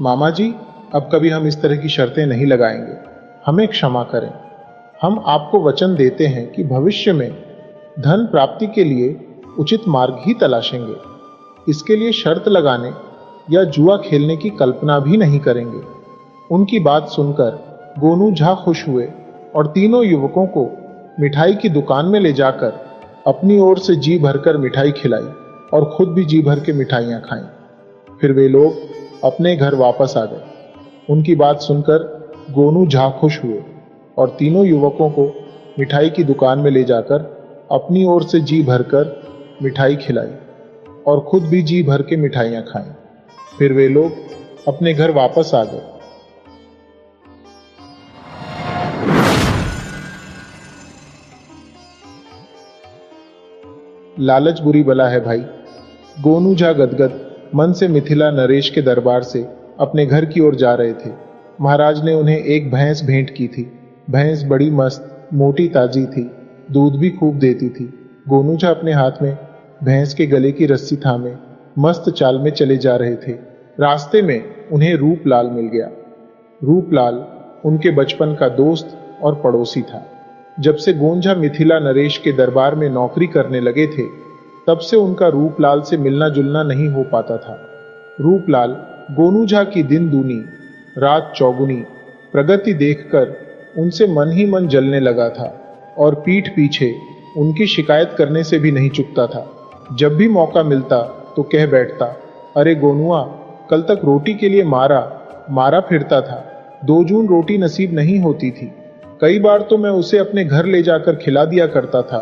मामा जी, अब कभी हम इस तरह की शर्तें नहीं लगाएंगे, हमें क्षमा करें। हम आपको वचन देते हैं कि भविष्य में धन प्राप्ति के लिए उचित मार्ग ही तलाशेंगे। इसके लिए शर्त लगाने या जुआ खेलने की कल्पना भी नहीं करेंगे। उनकी बात सुनकर गोनू झा खुश हुए और तीनों युवकों को मिठाई की दुकान में ले जाकर अपनी ओर से जी भरकर मिठाई खिलाई और खुद भी जी भर के मिठाइयां खाईं। फिर वे लोग अपने घर वापस आ गए। उनकी बात सुनकर गोनू झा खुश हुए और तीनों युवकों को मिठाई की दुकान में ले जाकर अपनी ओर से जी भरकर मिठाई खिलाई और खुद भी जी भर के मिठाइयां खाईं। फिर वे लोग अपने घर वापस आ गए। लालच बुरी बला है भाई। गोनू झा गदगद मन से मिथिला नरेश के दरबार से अपने घर की ओर जा रहे थे। महाराज ने उन्हें एक भैंस भेंट की थी। भैंस बड़ी मस्त मोटी ताजी थी, दूध भी खूब देती थी। गोनू झा अपने हाथ में भैंस के गले की रस्सी थामे मस्त चाल में चले जा रहे थे। रास्ते में उन्हें रूपलाल मिल गया। रूपलाल उनके बचपन का दोस्त और पड़ोसी था। जब से गोंझा मिथिला नरेश के दरबार में नौकरी करने लगे थे, तब से उनका रूपलाल से मिलना जुलना नहीं हो पाता था। रूपलाल गोनू झा की दिन दूनी रात चौगुनी प्रगति देखकर उनसे मन ही मन जलने लगा था और पीठ पीछे उनकी शिकायत करने से भी नहीं चुकता था। जब भी मौका मिलता तो कह बैठता, अरे गोनुआ, कल तक रोटी के लिए मारा फिरता था। 2 जून रोटी नसीब नहीं होती थी। कई बार तो मैं उसे अपने घर ले जाकर खिला दिया करता था।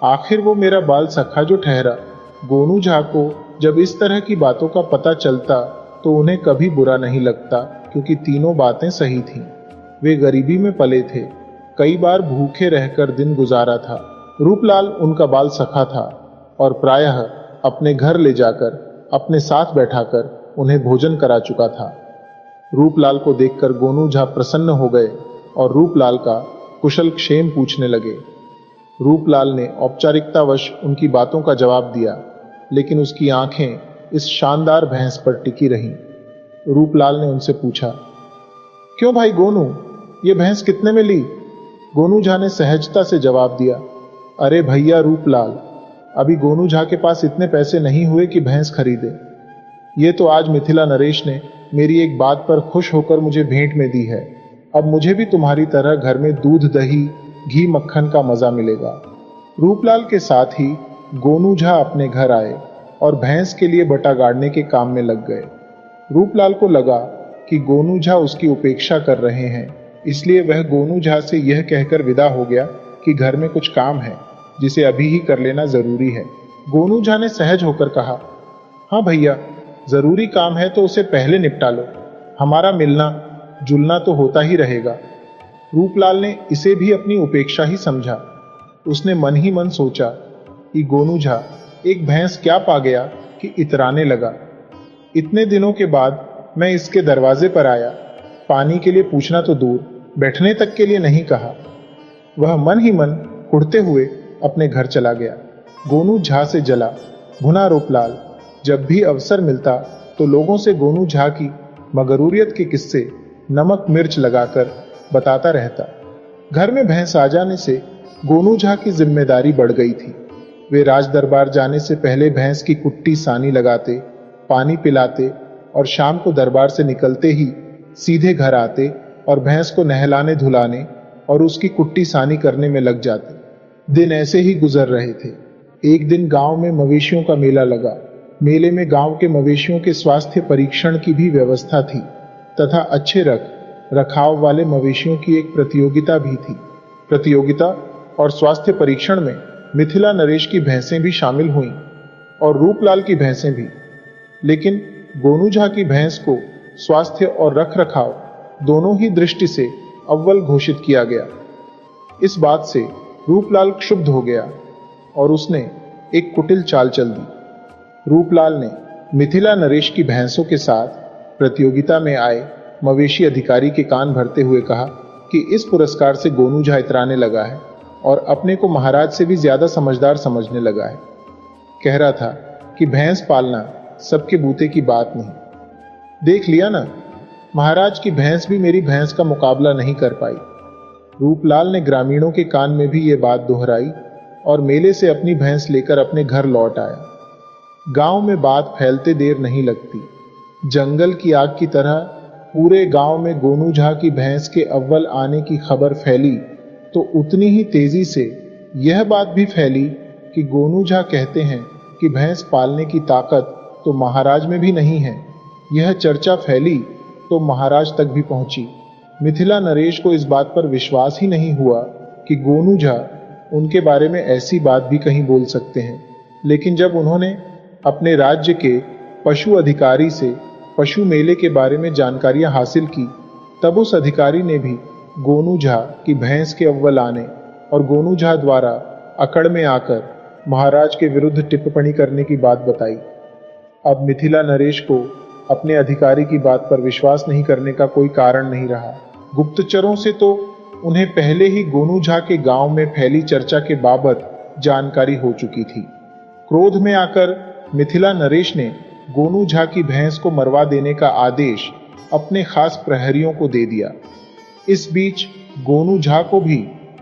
आखिर वो मेरा बाल सखा जो ठहरा। गोनू झा को जब इस तरह की बातों का पता चलता तो उन्हें कभी बुरा नहीं लगता, क्योंकि तीनों बातें सही थीं। वे गरीबी में पले थे, कई बार भूखे रहकर दिन गुजारा था। रूपलाल उनका बाल सखा था और प्रायः अपने घर ले जाकर अपने साथ बैठाकर उन्हें भोजन करा चुका था। रूपलाल को देखकर गोनू झा प्रसन्न हो गए और रूपलाल का कुशल क्षेम पूछने लगे। रूपलाल ने औपचारिकतावश उनकी बातों का जवाब दिया, लेकिन उसकी आंखें इस शानदार भैंस पर टिकी रहीं। रूपलाल ने उनसे पूछा, क्यों भाई गोनू, ये भैंस कितने में ली? गोनू झा ने सहजता से जवाब दिया, अरे भैया रूपलाल, अभी गोनू झा के पास इतने पैसे नहीं हुए कि भैंस खरीदे। ये तो आज मिथिला नरेश ने मेरी एक बात पर खुश होकर मुझे भेंट में दी है। अब मुझे भी तुम्हारी तरह घर में दूध दही घी मक्खन का मजा मिलेगा। रूपलाल के साथ ही गोनू झा अपने घर आए और भैंस के लिए बटा गाड़ने के काम में लग गए। रूपलाल को लगा कि गोनू झा उसकी उपेक्षा कर रहे हैं, इसलिए वह गोनू झा से यह कहकर विदा हो गया कि घर में कुछ काम है जिसे अभी ही कर लेना जरूरी है। गोनू झा ने सहज होकर कहा, हाँ भैया, जरूरी काम है तो उसे पहले निपटा लो, हमारा मिलना जुलना तो होता ही रहेगा। रूपलाल ने इसे भी अपनी उपेक्षा ही समझा। उसने मन ही मन सोचा कि गोनू झा एक भैंस क्या पा गया कि इतराने लगा। इतने दिनों के बाद मैं इसके दरवाजे पर आया, पानी के लिए पूछना तो दूर, बैठने तक के लिए नहीं कहा। वह मन ही मन कुढ़ते हुए अपने घर चला गया। गोनू झा से जला भुना रूपलाल जब भी अवसर मिलता तो लोगों से गोनू झा की मगरूरियत के किस्से नमक मिर्च लगाकर बताता रहता। घर में भैंस आ जाने से गोनू झा की जिम्मेदारी बढ़ गई थी। वे राज दरबार जाने से पहले भैंस की कुट्टी सानी लगाते, पानी पिलाते और शाम को दरबार से निकलते ही सीधे घर आते और भैंस को नहलाने धुलाने और उसकी कुट्टी सानी करने में लग जाते। दिन ऐसे ही गुजर रहे थे। एक दिन गांव में मवेशियों का मेला लगा। मेले में गांव के मवेशियों के स्वास्थ्य परीक्षण की भी व्यवस्था थी तथा अच्छे रखाव वाले मवेशियों की एक प्रतियोगिता भी थी। प्रतियोगिता और स्वास्थ्य परीक्षण में मिथिला नरेश की भैंसें भी शामिल हुईं और रूपलाल की भैंसें भी, लेकिन गोनू झा की भैंस को स्वास्थ्य और रख रखाव दोनों ही दृष्टि से अव्वल घोषित किया गया। इस बात से रूपलाल क्षुब्ध हो गया और उसने एक कुटिल चाल चल दी। रूपलाल ने मिथिला नरेश की भैंसों के साथ प्रतियोगिता में आए मवेशी अधिकारी के कान भरते हुए कहा कि इस पुरस्कार से गोनू झा इतराने लगा है और अपने को महाराज से भी ज्यादा समझदार समझने लगा है। कह रहा था कि भैंस पालना सबके बूते की बात नहीं। देख लिया ना, महाराज की भैंस भी मेरी भैंस का मुकाबला नहीं कर पाई। रूपलाल ने ग्रामीणों के कान में भी ये बात दोहराई और मेले से अपनी भैंस लेकर अपने घर लौट आया। गांव में बात फैलते देर नहीं लगती। जंगल की आग की तरह पूरे गांव में गोनू झा की भैंस के अव्वल आने की खबर फैली तो उतनी ही तेजी से यह बात भी फैली कि गोनू झा कहते हैं कि भैंस पालने की ताकत तो महाराज में भी नहीं है। यह चर्चा फैली तो महाराज तक भी पहुंची। मिथिला नरेश को इस बात पर विश्वास ही नहीं हुआ कि गोनू झा उनके बारे में ऐसी बात भी कहीं बोल सकते हैं। लेकिन जब उन्होंने अपने राज्य के पशु अधिकारी से पशु मेले के बारे में जानकारियां हासिल की, तब उस अधिकारी ने भी गोनू झा की भैंस के अव्वल आने और गोनू झा द्वारा अकड़ में आकर महाराज के विरुद्ध टिप्पणी करने की बात बताई। अब मिथिला नरेश को अपने अधिकारी की बात पर विश्वास नहीं करने का कोई कारण नहीं रहा। गुप्तचरों से तो उन्हें पहले ही गोनू झा के गांव में फैली चर्चा के बाबत जानकारी हो चुकी थी। क्रोध में आकर मिथिला नरेश ने गोनू झा की भैंस को मरवा देने का आदेश अपने खास प्रहरियों को दे दिया। इस बीच गोनू झा को भी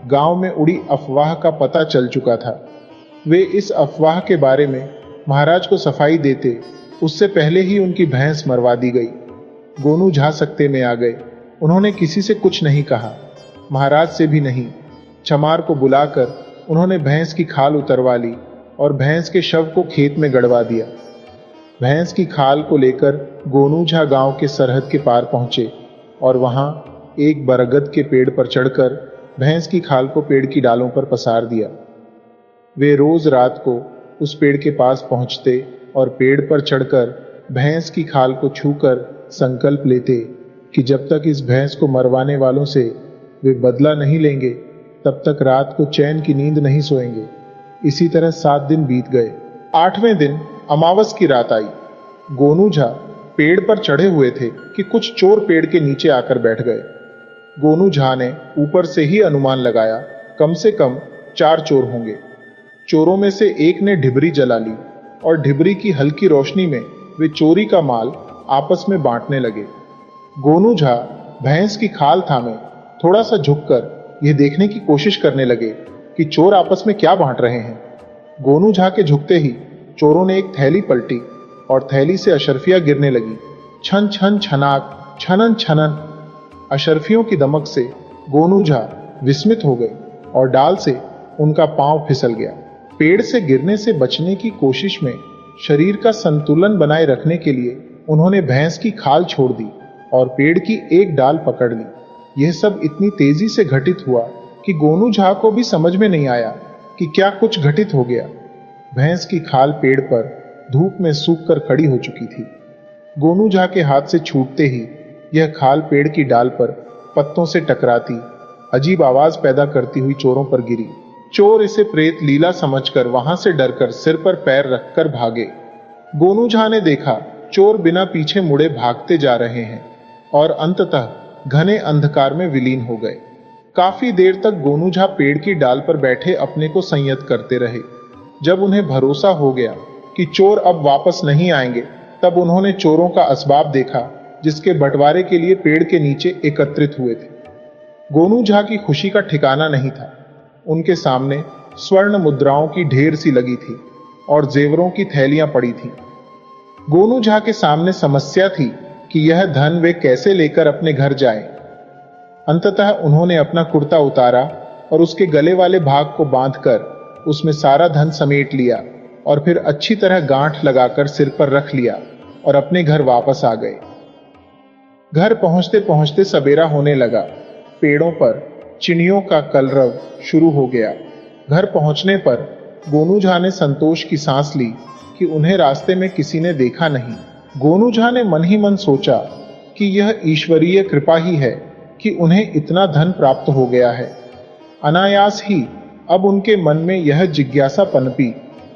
गांव में उड़ी अफवाह का पता चल चुका था। वे इस अफवाह के बारे में महाराज को सफाई देते उससे पहले ही उनकी भैंस मरवा दी गई। गोनू झा सकते में आ गए। उन्होंने किसी से कुछ नहीं कहा, महाराज से भी नहीं। चमार को बुलाकर उन्होंने भैंस की खाल उतरवा ली और भैंस के शव को खेत में गड़वा दिया। भैंस की खाल को लेकर गोनू झा गांव के सरहद के पार पहुंचे और वहां एक बरगद के पेड़ पर चढ़कर भैंस की खाल को पेड़ की डालों पर पसार दिया। वे रोज रात को उस पेड़ के पास पहुंचते और पेड़ पर चढ़कर भैंस की खाल को छूकर संकल्प लेते कि जब तक इस भैंस को मरवाने वालों से वे बदला नहीं लेंगे तब तक रात को चैन की नींद नहीं सोएंगे। इसी तरह 7 दिन बीत गए। 8वें दिन अमावस की रात आई। गोनू झा पेड़ पर चढ़े हुए थे कि कुछ चोर पेड़ के नीचे आकर बैठ गए। गोनू झा ने ऊपर से ही अनुमान लगाया कम से कम 4 चोर होंगे। चोरों में से एक ने ढिबरी जला ली और ढिबरी की हल्की रोशनी में वे चोरी का माल आपस में बांटने लगे। गोनू झा भैंस की खाल थामे थोड़ा सा झुककर यह देखने की कोशिश करने लगे कि चोर आपस में क्या बांट रहे हैं। गोनू झा के झुकते ही चोरों ने एक थैली पलटी और थैली से अशर्फियां गिरने लगी। छन छन छनाक, छनन छनन। अशर्फियों की दमक से गोनू झा विस्मित हो गए और डाल से उनका पांव फिसल गया। पेड़ से गिरने से बचने की कोशिश में शरीर का संतुलन बनाए रखने के लिए उन्होंने भैंस की खाल छोड़ दी और पेड़ की एक डाल पकड़ ली। यह सब इतनी तेजी से घटित हुआ कि गोनू झा को भी समझ में नहीं आया कि क्या कुछ घटित हो गया। भैंस की खाल पेड़ पर धूप में सूख कर खड़ी हो चुकी थी। गोनू झा के हाथ से छूटते ही यह खाल पेड़ की डाल पर पत्तों से टकराती अजीब आवाज पैदा करती हुई चोरों पर गिरी। चोर इसे प्रेत लीला समझकर वहां से डरकर सिर पर पैर रखकर भागे। गोनू झा ने देखा चोर बिना पीछे मुड़े भागते जा रहे हैं और अंततः घने अंधकार में विलीन हो गए। काफी देर तक गोनू झा पेड़ की डाल पर बैठे अपने को संयत करते रहे। जब उन्हें भरोसा हो गया कि चोर अब वापस नहीं आएंगे, तब उन्होंने चोरों का असबाब देखा जिसके बंटवारे के लिए पेड़ के नीचे एकत्रित हुए थे। गोनू झा की खुशी का ठिकाना नहीं था। उनके सामने स्वर्ण मुद्राओं की ढेर सी लगी थी और जेवरों की थैलियां पड़ी थी। गोनू झा के सामने समस्या थी कि यह धन वे कैसे लेकर अपने घर जाएं। अंततः उन्होंने अपना कुर्ता उतारा और उसके गले वाले भाग को बांधकर उसमें सारा धन समेट लिया और फिर अच्छी तरह गांठ लगाकर सिर पर रख लिया और अपने घर वापस आ गए। घर पहुंचते पहुंचते सवेरा होने लगा। पेड़ों पर चिड़ियों का कलरव शुरू हो गया। घर पहुंचने पर गोनू झा ने संतोष की सांस ली कि उन्हें रास्ते में किसी ने देखा नहीं। गोनू झा ने मन ही मन सोचा कि यह ईश्वरीय कृपा ही है कि उन्हें इतना धन प्राप्त हो गया है। अनायास ही अब उनके मन में यह जिज्ञासा पनपी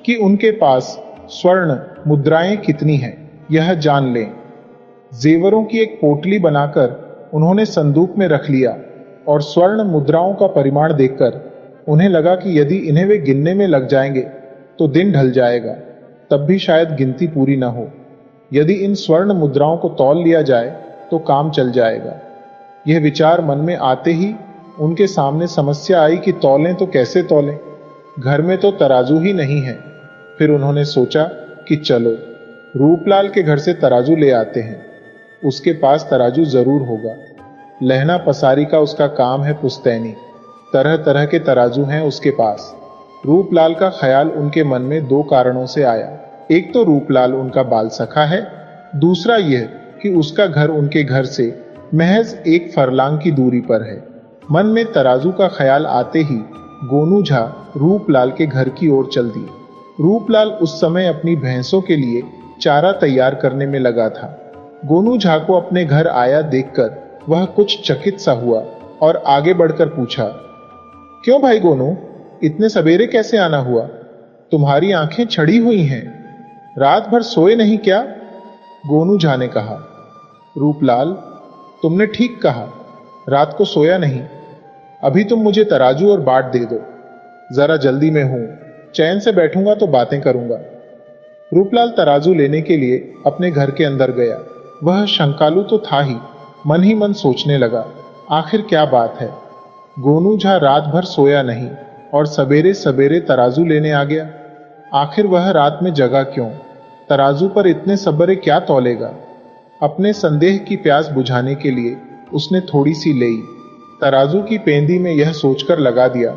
कि उनके पास स्वर्ण मुद्राएं कितनी हैं, यह जान लें। जेवरों की एक पोटली बनाकर उन्होंने संदूक में रख लिया और स्वर्ण मुद्राओं का परिमाण देखकर उन्हें लगा कि यदि इन्हें वे गिनने में लग जाएंगे तो दिन ढल जाएगा, तब भी शायद गिनती पूरी न हो। यदि इन स्वर्ण मुद्राओं को तौल लिया जाए तो काम चल जाएगा। यह विचार मन में आते ही उनके सामने समस्या आई कि तौलें तो कैसे तौलें। घर में तो तराजू ही नहीं है। फिर उन्होंने सोचा कि चलो रूपलाल के घर से तराजू ले आते हैं, उसके पास तराजू जरूर होगा। लहना पसारी का उसका काम है पुश्तैनी, तरह तरह के तराजू हैं उसके पास। रूपलाल का ख्याल उनके मन में दो कारणों से आया। एक तो रूपलाल उनका बाल सखा है, दूसरा यह कि उसका घर उनके घर से महज एक फरलांग की दूरी पर है। मन में तराजू का ख्याल आते ही गोनू झा रूपलाल के घर की ओर चल दिए। रूपलाल उस समय अपनी भैंसों के लिए चारा तैयार करने में लगा था। गोनू झा को अपने घर आया देखकर वह कुछ चकित सा हुआ और आगे बढ़कर पूछा, क्यों भाई गोनू, इतने सवेरे कैसे आना हुआ? तुम्हारी आंखें छड़ी हुई हैं, रात भर सोए नहीं क्या? गोनू झा ने कहा, रूपलाल तुमने ठीक कहा, रात को सोया नहीं। अभी तुम मुझे तराजू और बाट दे दो, जरा जल्दी में हूं, चैन से बैठूंगा तो बातें करूंगा। रूपलाल तराजू लेने के लिए अपने घर के अंदर गया। वह शंकालु तो था ही, मन ही मन सोचने लगा, आखिर क्या बात है? गोनू झा रात भर सोया नहीं और सवेरे सवेरे तराजू लेने आ गया। आखिर वह रात में जगा क्यों? तराजू पर इतने सबरे क्या तौलेगा? अपने संदेह की प्यास बुझाने के लिए उसने थोड़ी सी लेई। तराजू की पेंदी में यह सोचकर लगा दिया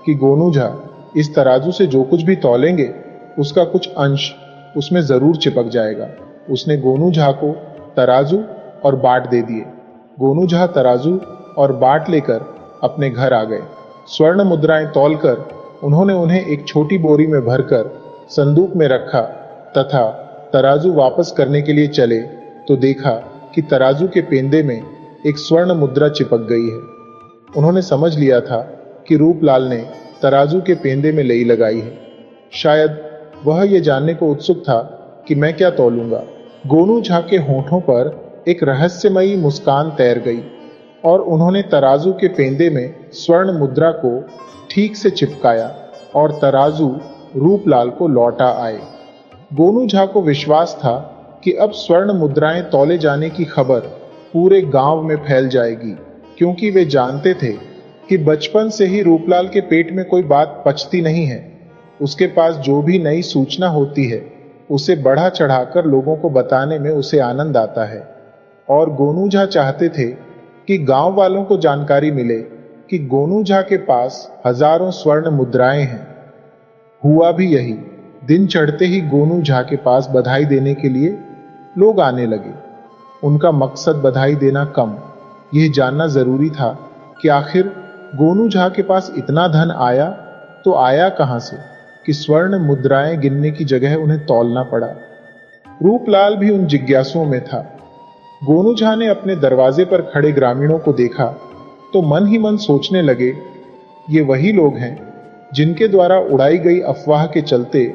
कि गोनू झा इस तराजू से जो कुछ भी तौलेंगे उसका कुछ अंश उसमें जरूर चिपक जाएगा। उसने गोनू झा को तराजू और बाट दे दिए। गोनू झा तराजू और बाट लेकर अपने घर आ गए। स्वर्ण मुद्राएं तौलकर उन्होंने उन्हें एक छोटी बोरी में भरकर संदूक में रखा तथा तराजू वापस करने के लिए चले तो देखा कि तराजू के पेंदे में एक स्वर्ण मुद्रा चिपक गई है। उन्होंने समझ लिया था कि रूपलाल ने तराजू के पेंदे में लई लगाई है। शायद वह यह जानने को उत्सुक था कि मैं क्या तौलूंगा। गोनू झा के होठों पर एक रहस्यमयी मुस्कान तैर गई और उन्होंने तराजू के पेंदे में स्वर्ण मुद्रा को ठीक से चिपकाया और तराजू रूपलाल को लौटा आए। गोनू झा को विश्वास था कि अब स्वर्ण मुद्राएं तौले जाने की खबर पूरे गांव में फैल जाएगी, क्योंकि वे जानते थे कि बचपन से ही रूपलाल के पेट में कोई बात पचती नहीं है। उसके पास जो भी नई सूचना होती है उसे बढ़ा चढ़ाकर लोगों को बताने में उसे आनंद आता है। और गोनू झा चाहते थे कि गांव वालों को जानकारी मिले कि गोनू झा के पास हजारों स्वर्ण मुद्राएं हैं। हुआ भी यही। दिन चढ़ते ही गोनू झा के पास बधाई देने के लिए लोग आने लगे। उनका मकसद बधाई देना कम, यह जानना जरूरी था कि आखिर गोनू झा के पास इतना धन आया तो आया कहां से कि स्वर्ण मुद्राएं गिनने की जगह उन्हें तौलना पड़ा। रूपलाल भी उन जिज्ञासुओं में था। गोनू झा ने अपने दरवाजे पर खड़े ग्रामीणों को देखा तो मन ही मन सोचने लगे, ये वही लोग हैं जिनके द्वारा उड़ाई गई अफवाह के चलते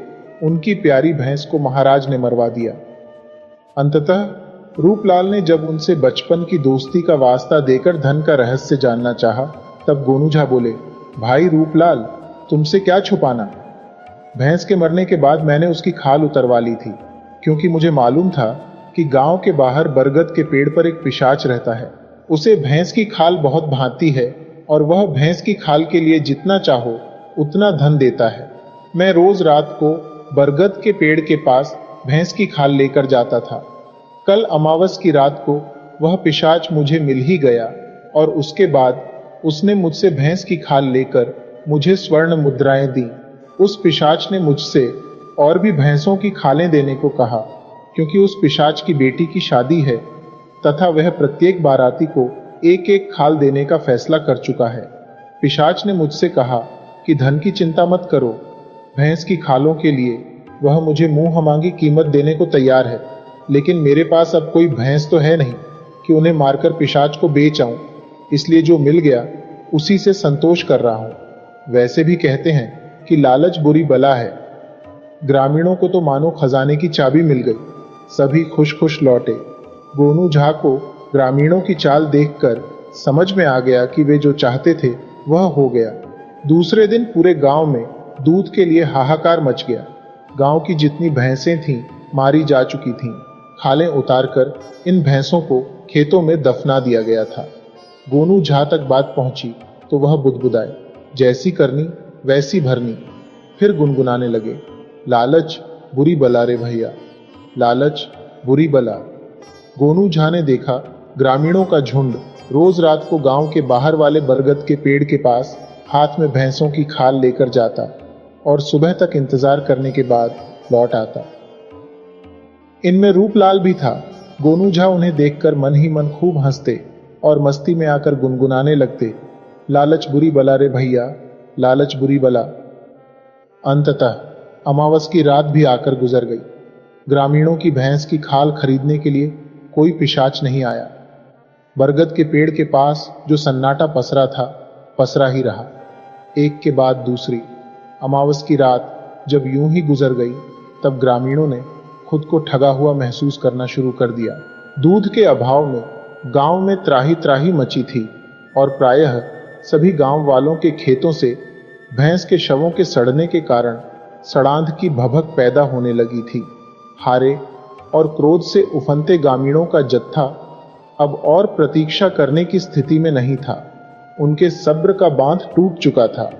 उनकी प्यारी भैंस को महाराज ने मरवा दिया। अंततः रूपलाल ने जब उनसे बचपन की दोस्ती का वास्ता देकर धन का रहस्य जानना चाहा, तब गोनू झा बोले, भाई रूपलाल, तुमसे क्या छुपाना? भैंस के मरने के बाद मैंने उसकी खाल उतरवा ली थी, क्योंकि मुझे मालूम था कि गांव के बाहर बरगद के पेड़ पर एक पिशाच रहता है। उसे भैंस की खाल बहुत भाती है और वह भैंस की खाल के लिए जितना चाहो उतना धन देता है। मैं रोज रात को बरगद के पेड़ के पास भैंस की खाल लेकर जाता था। कल अमावस की रात को वह पिशाच मुझे मिल ही गया और उसके बाद उसने मुझसे भैंस की खाल लेकर मुझे स्वर्ण मुद्राएं दी। उस पिशाच ने मुझसे और भी भैंसों की खालें देने को कहा, क्योंकि उस पिशाच की बेटी की शादी है तथा वह प्रत्येक बाराती को एक एक खाल देने का फैसला कर चुका है। पिशाच ने मुझसे कहा कि धन की चिंता मत करो, भैंस की खालों के लिए वह मुझे मुंह मांगी कीमत देने को तैयार है, लेकिन मेरे पास अब कोई भैंस तो है नहीं कि उन्हें मारकर पिशाच को बेच आऊं, इसलिए जो मिल गया उसी से संतोष कर रहा हूं। वैसे भी कहते हैं कि लालच बुरी बला है। ग्रामीणों को तो मानो खजाने की चाबी मिल गई, सभी खुश खुश लौटे। गोनू झा को ग्रामीणों की चाल देखकर समझ में आ गया कि वे जो चाहते थे वह हो गया। दूसरे दिन पूरे गांव में दूध के लिए हाहाकार मच गया। गांव की जितनी भैंसें थीं मारी जा चुकी थीं। खालें उतारकर इन भैंसों को खेतों में दफना दिया गया था। गोनू झा तक बात पहुंची तो वह बुदबुदाए, जैसी करनी वैसी भरनी। फिर गुनगुनाने लगे, लालच बुरी बला रे भैया, लालच बुरी बला। गोनू झा ने देखा ग्रामीणों का झुंड रोज रात को गांव के बाहर वाले बरगद के पेड़ के पास हाथ में भैंसों की खाल लेकर जाता और सुबह तक इंतजार करने के बाद लौट आता। इनमें रूपलाल भी था। गोनू झा उन्हें देखकर मन ही मन खूब हंसते और मस्ती में आकर गुनगुनाने लगते, लालच बुरी बला रे भैया, लालच बुरी बला। अंततः अमावस की रात भी आकर गुजर गई। ग्रामीणों की भैंस की खाल खरीदने के लिए कोई पिशाच नहीं आया। बरगद के पेड़ के पास जो सन्नाटा पसरा था, पसरा ही रहा। एक के बाद दूसरी अमावस की रात जब यूं ही गुजर गई, तब ग्रामीणों ने खुद को ठगा हुआ महसूस करना शुरू कर दिया। दूध के अभाव में गांव में त्राही त्राही मची थी और प्रायः सभी गांव वालों के खेतों से भैंस के शवों के सड़ने के कारण सड़ांध की भभक पैदा होने लगी थी। हारे और क्रोध से उफनते ग्रामीणों का जत्था अब और प्रतीक्षा करने की स्थिति में नहीं था। उनके सब्र का बांध टूट चुका था।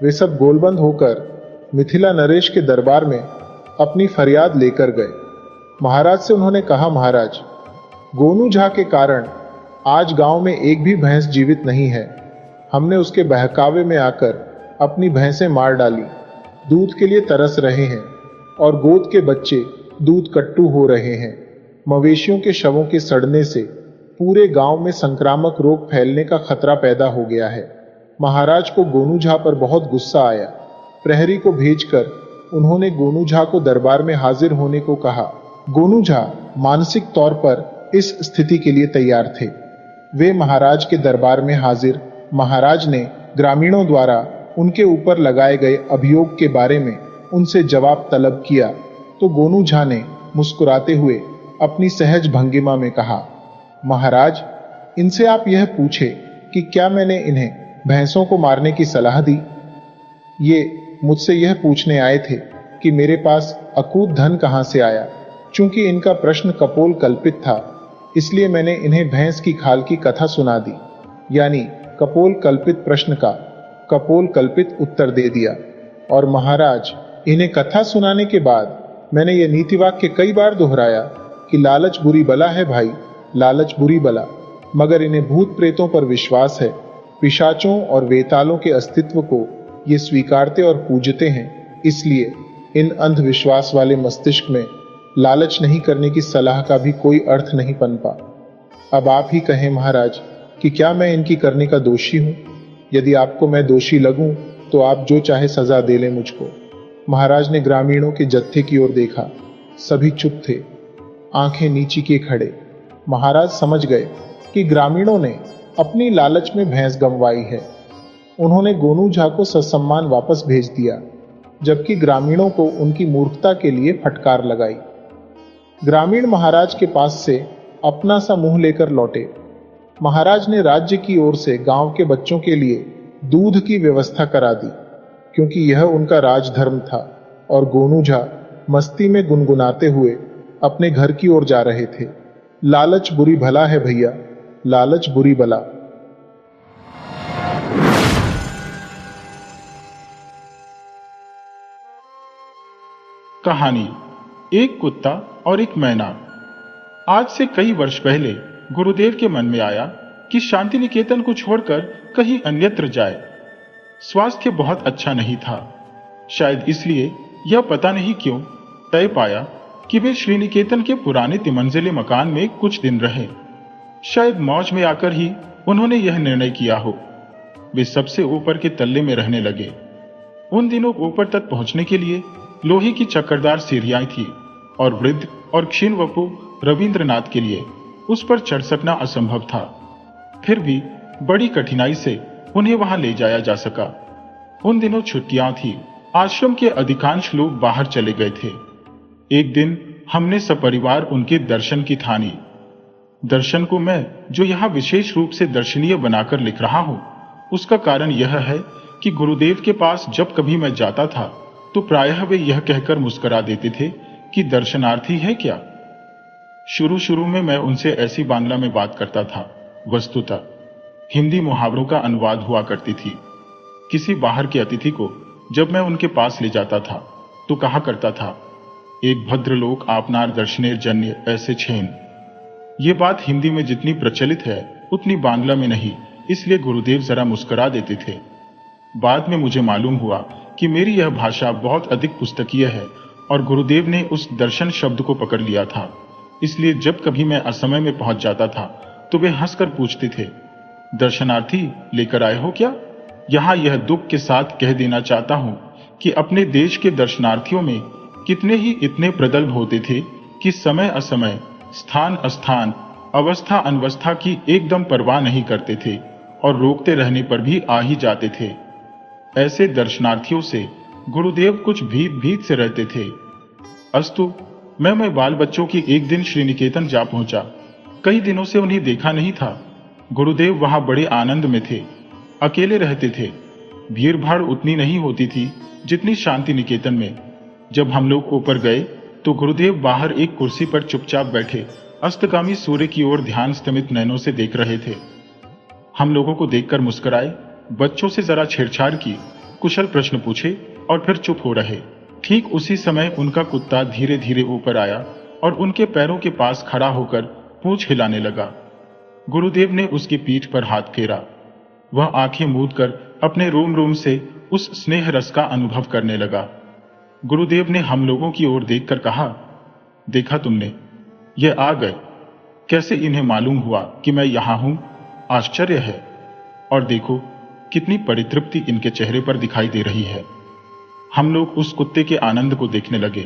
वे सब गोलबंद होकर मिथिला नरेश के दरबार में अपनी फरियाद लेकर गए। महाराज से उन्होंने कहा, महाराज, गोनू झा के कारण आज गांव में एक भी भैंस जीवित नहीं है। हमने उसके बहकावे में आकर अपनी भैंसें मार डाली, दूध के लिए तरस रहे हैं और गोद के बच्चे दूध कट्टू हो रहे हैं। मवेशियों के शवों के सड़ने से पूरे गांव में संक्रामक रोग फैलने का खतरा पैदा हो गया है। महाराज को गोनू झा पर बहुत गुस्सा आया। प्रहरी को भेजकर उन्होंने गोनू झा को दरबार में हाजिर होने को कहा। गोनू झा मानसिक तौर पर इस स्थिति के लिए तैयार थे। वे महाराज के दरबार में हाजिर। महाराज ने ग्रामीणों द्वारा उनके ऊपर लगाए गए अभियोग के बारे में उनसे जवाब तलब किया तो गोनू झा ने मुस्कुराते हुए अपनी सहज भंगिमा में कहा, महाराज, इनसे आप यह पूछे कि क्या मैंने इन्हें भैंसों को मारने की सलाह दी। ये मुझसे यह पूछने आए थे कि मेरे पास अकूत धन कहां से आया। चूंकि इनका प्रश्न कपोल कल्पित था, इसलिए मैंने इन्हें भैंस की खाल की कथा सुना दी, यानी कपोल कल्पित प्रश्न का कपोल कल्पित उत्तर दे दिया। और महाराज, इन्हें कथा सुनाने के बाद मैंने यह नीति वाक्य कई बार दोहराया कि लालच बुरी बला है भाई, लालच बुरी बला। मगर इन्हें भूत प्रेतों पर विश्वास है, पिशाचों और वेतालों के अस्तित्व को ये स्वीकारते और पूजते हैं। इसलिए इन अंधविश्वास वाले मस्तिष्क में लालच नहीं करने की सलाह का भी कोई अर्थ नहीं पनपा। अब आप ही कहें महाराज कि क्या मैं इनकी करने का दोषी हूं? यदि आपको मैं दोषी लगूं तो आप जो चाहे सजा दे लें मुझको। महाराज ने ग्रामीणों के जत्थे की ओर देखा। सभी चुप थे, आंखें नीची किए खड़े। महाराज समझ गए कि ग्रामीणों ने अपनी लालच में भैंस गंवाई है। उन्होंने गोनू झा को ससम्मान वापस भेज दिया, जबकि ग्रामीणों को उनकी मूर्खता के लिए फटकार लगाई। ग्रामीण महाराज के पास से अपना सा मुंह लेकर लौटे। महाराज ने राज्य की ओर से गांव के बच्चों के लिए दूध की व्यवस्था करा दी, क्योंकि यह उनका राजधर्म था। और गोनू झा मस्ती में गुनगुनाते हुए अपने घर की ओर जा रहे थे, लालच बुरी भला है भैया, लालच बुरी बला। कहानी एक कुत्ता और एक मैना। आज से कई वर्ष पहले गुरुदेव के मन में आया कि शांति निकेतन को छोड़कर कहीं अन्यत्र जाए। स्वास्थ्य बहुत अच्छा नहीं था, शायद इसलिए यह पता नहीं क्यों तय पाया कि वे श्रीनिकेतन के पुराने तिमंजिले मकान में कुछ दिन रहे। शायद मौज में आकर ही उन्होंने यह निर्णय किया हो। वे सबसे ऊपर के तल्ले में रहने लगे। उन दिनों ऊपर तक पहुंचने के लिए लोहे की चक्करदार सीढ़ियां थी और वृद्ध और क्षीण वपु रविंद्रनाथ के लिए उस पर चढ़ सकना असंभव था। फिर भी बड़ी कठिनाई से उन्हें वहां ले जाया जा सका। उन दिनों छुट्टियां थी। आश्रम के अधिकांश लोग बाहर चले गए थे। एक दिन हमने सपरिवार उनके दर्शन की ठानी। दर्शन को मैं जो यहाँ विशेष रूप से दर्शनीय बनाकर लिख रहा हूं, उसका कारण यह है कि गुरुदेव के पास जब कभी मैं जाता था तो प्रायः वे यह कहकर मुस्कुरा देते थे कि दर्शनार्थी है क्या। शुरू में मैं उनसे ऐसी बांग्ला में बात करता था। वस्तुतः हिंदी मुहावरों का अनुवाद हुआ करती थी। किसी बाहर के अतिथि को जब मैं उनके पास ले जाता था तो कहा करता था, एक भद्र लोक आपनार दर्शनेर जन्य ऐसे छेन। ये बात हिंदी में जितनी प्रचलित है उतनी बांग्ला में नहीं, इसलिए गुरुदेव जरा मुस्कुरा देते थे। बाद में मुझे मालूम हुआ कि मेरी यह भाषा बहुत अधिक पुस्तकीय है और गुरुदेव ने उस दर्शन शब्द को पकड़ लिया था। इसलिए जब कभी मैं असमय में पहुंच जाता था तो वे हंसकर पूछते थे, दर्शनार्थी लेकर आए हो क्या? यहाँ यह दुख के साथ कह देना चाहता हूँ कि अपने देश के दर्शनार्थियों में कितने ही इतने प्रगल्भ होते थे कि समय असमय, स्थान अस्थान, अवस्था अनवस्था की एकदम परवाह नहीं करते थे और रोकते रहने पर भी आ ही जाते थे। ऐसे दर्शनार्थियों से गुरुदेव कुछ भीत भीत से रहते थे। अस्तु, मैं बाल बच्चों की एक दिन श्री निकेतन जा पहुंचा। कई दिनों से उन्हें देखा नहीं था। गुरुदेव वहां बड़े आनंद में थे, अकेले रहते थे। भीड़ भाड़ उतनी नहीं होती थी जितनी शांति निकेतन में। जब हम लोग ऊपर गए तो गुरुदेव बाहर एक कुर्सी पर चुपचाप बैठे अस्तगामी सूर्य की ओर ध्यान स्तमित नयनों से देख रहे थे। हम लोगों को देखकर मुस्कुराए, बच्चों से जरा छेड़छाड़ की, कुशल प्रश्न पूछे और फिर चुप हो रहे। ठीक उसी समय उनका कुत्ता धीरे धीरे ऊपर आया और उनके पैरों के पास खड़ा होकर पूंछ हिलाने लगा। गुरुदेव ने उसकी पीठ पर हाथ फेरा। वह आंखें मूंद कर अपने रोम रोम से उस स्नेह रस का अनुभव करने लगा। गुरुदेव ने हम लोगों की ओर देखकर कहा, देखा तुमने, ये आ गए। कैसे इन्हें मालूम हुआ कि मैं यहां हूं? आश्चर्य है। और देखो कितनी परितृप्ति इनके चेहरे पर दिखाई दे रही है। हम लोग उस कुत्ते के आनंद को देखने लगे।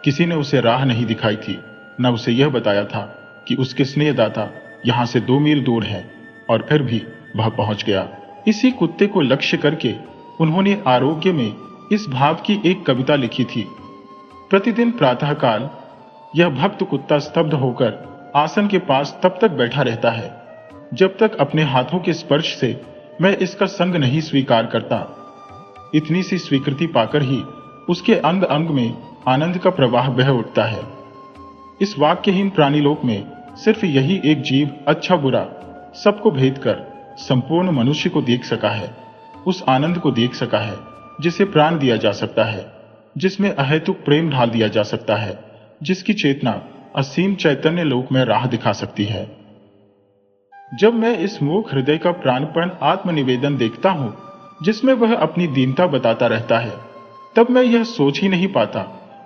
किसी ने उसे राह नहीं दिखाई थी, न उसे यह बताया था कि उसके स्नेहदाता यहां से 2 मील दूर है, और फिर भी वह पहुंच गया। इसी कुत्ते को लक्ष्य करके उन्होंने आरोग्य में इस भाव की एक कविता लिखी थी। प्रतिदिन प्रातःकाल यह भक्त कुत्ता स्तब्ध होकर आसन के पास तब तक बैठा रहता है जब तक अपने हाथों के स्पर्श से मैं इसका संग नहीं स्वीकार करता। इतनी सी स्वीकृति पाकर ही उसके अंग अंग में आनंद का प्रवाह बह उठता है। इस वाक्यहीन प्राणीलोक में सिर्फ यही एक जीव अच्छा बुरा सबको भेद कर संपूर्ण मनुष्य को देख सका है, उस आनंद को देख सका है जिसे प्राण दिया जा सकता है, जिसमें अहेतुक प्रेम ढाल दिया जा सकता है, जिसकी चेतना असीम चैतन्य लोक में राह दिखा सकती है। जब मैं इस मूक हृदय का प्राणपण आत्मनिवेदन देखता हूं जिसमें वह अपनी दीनता बताता रहता है, तब मैं यह सोच ही नहीं पाता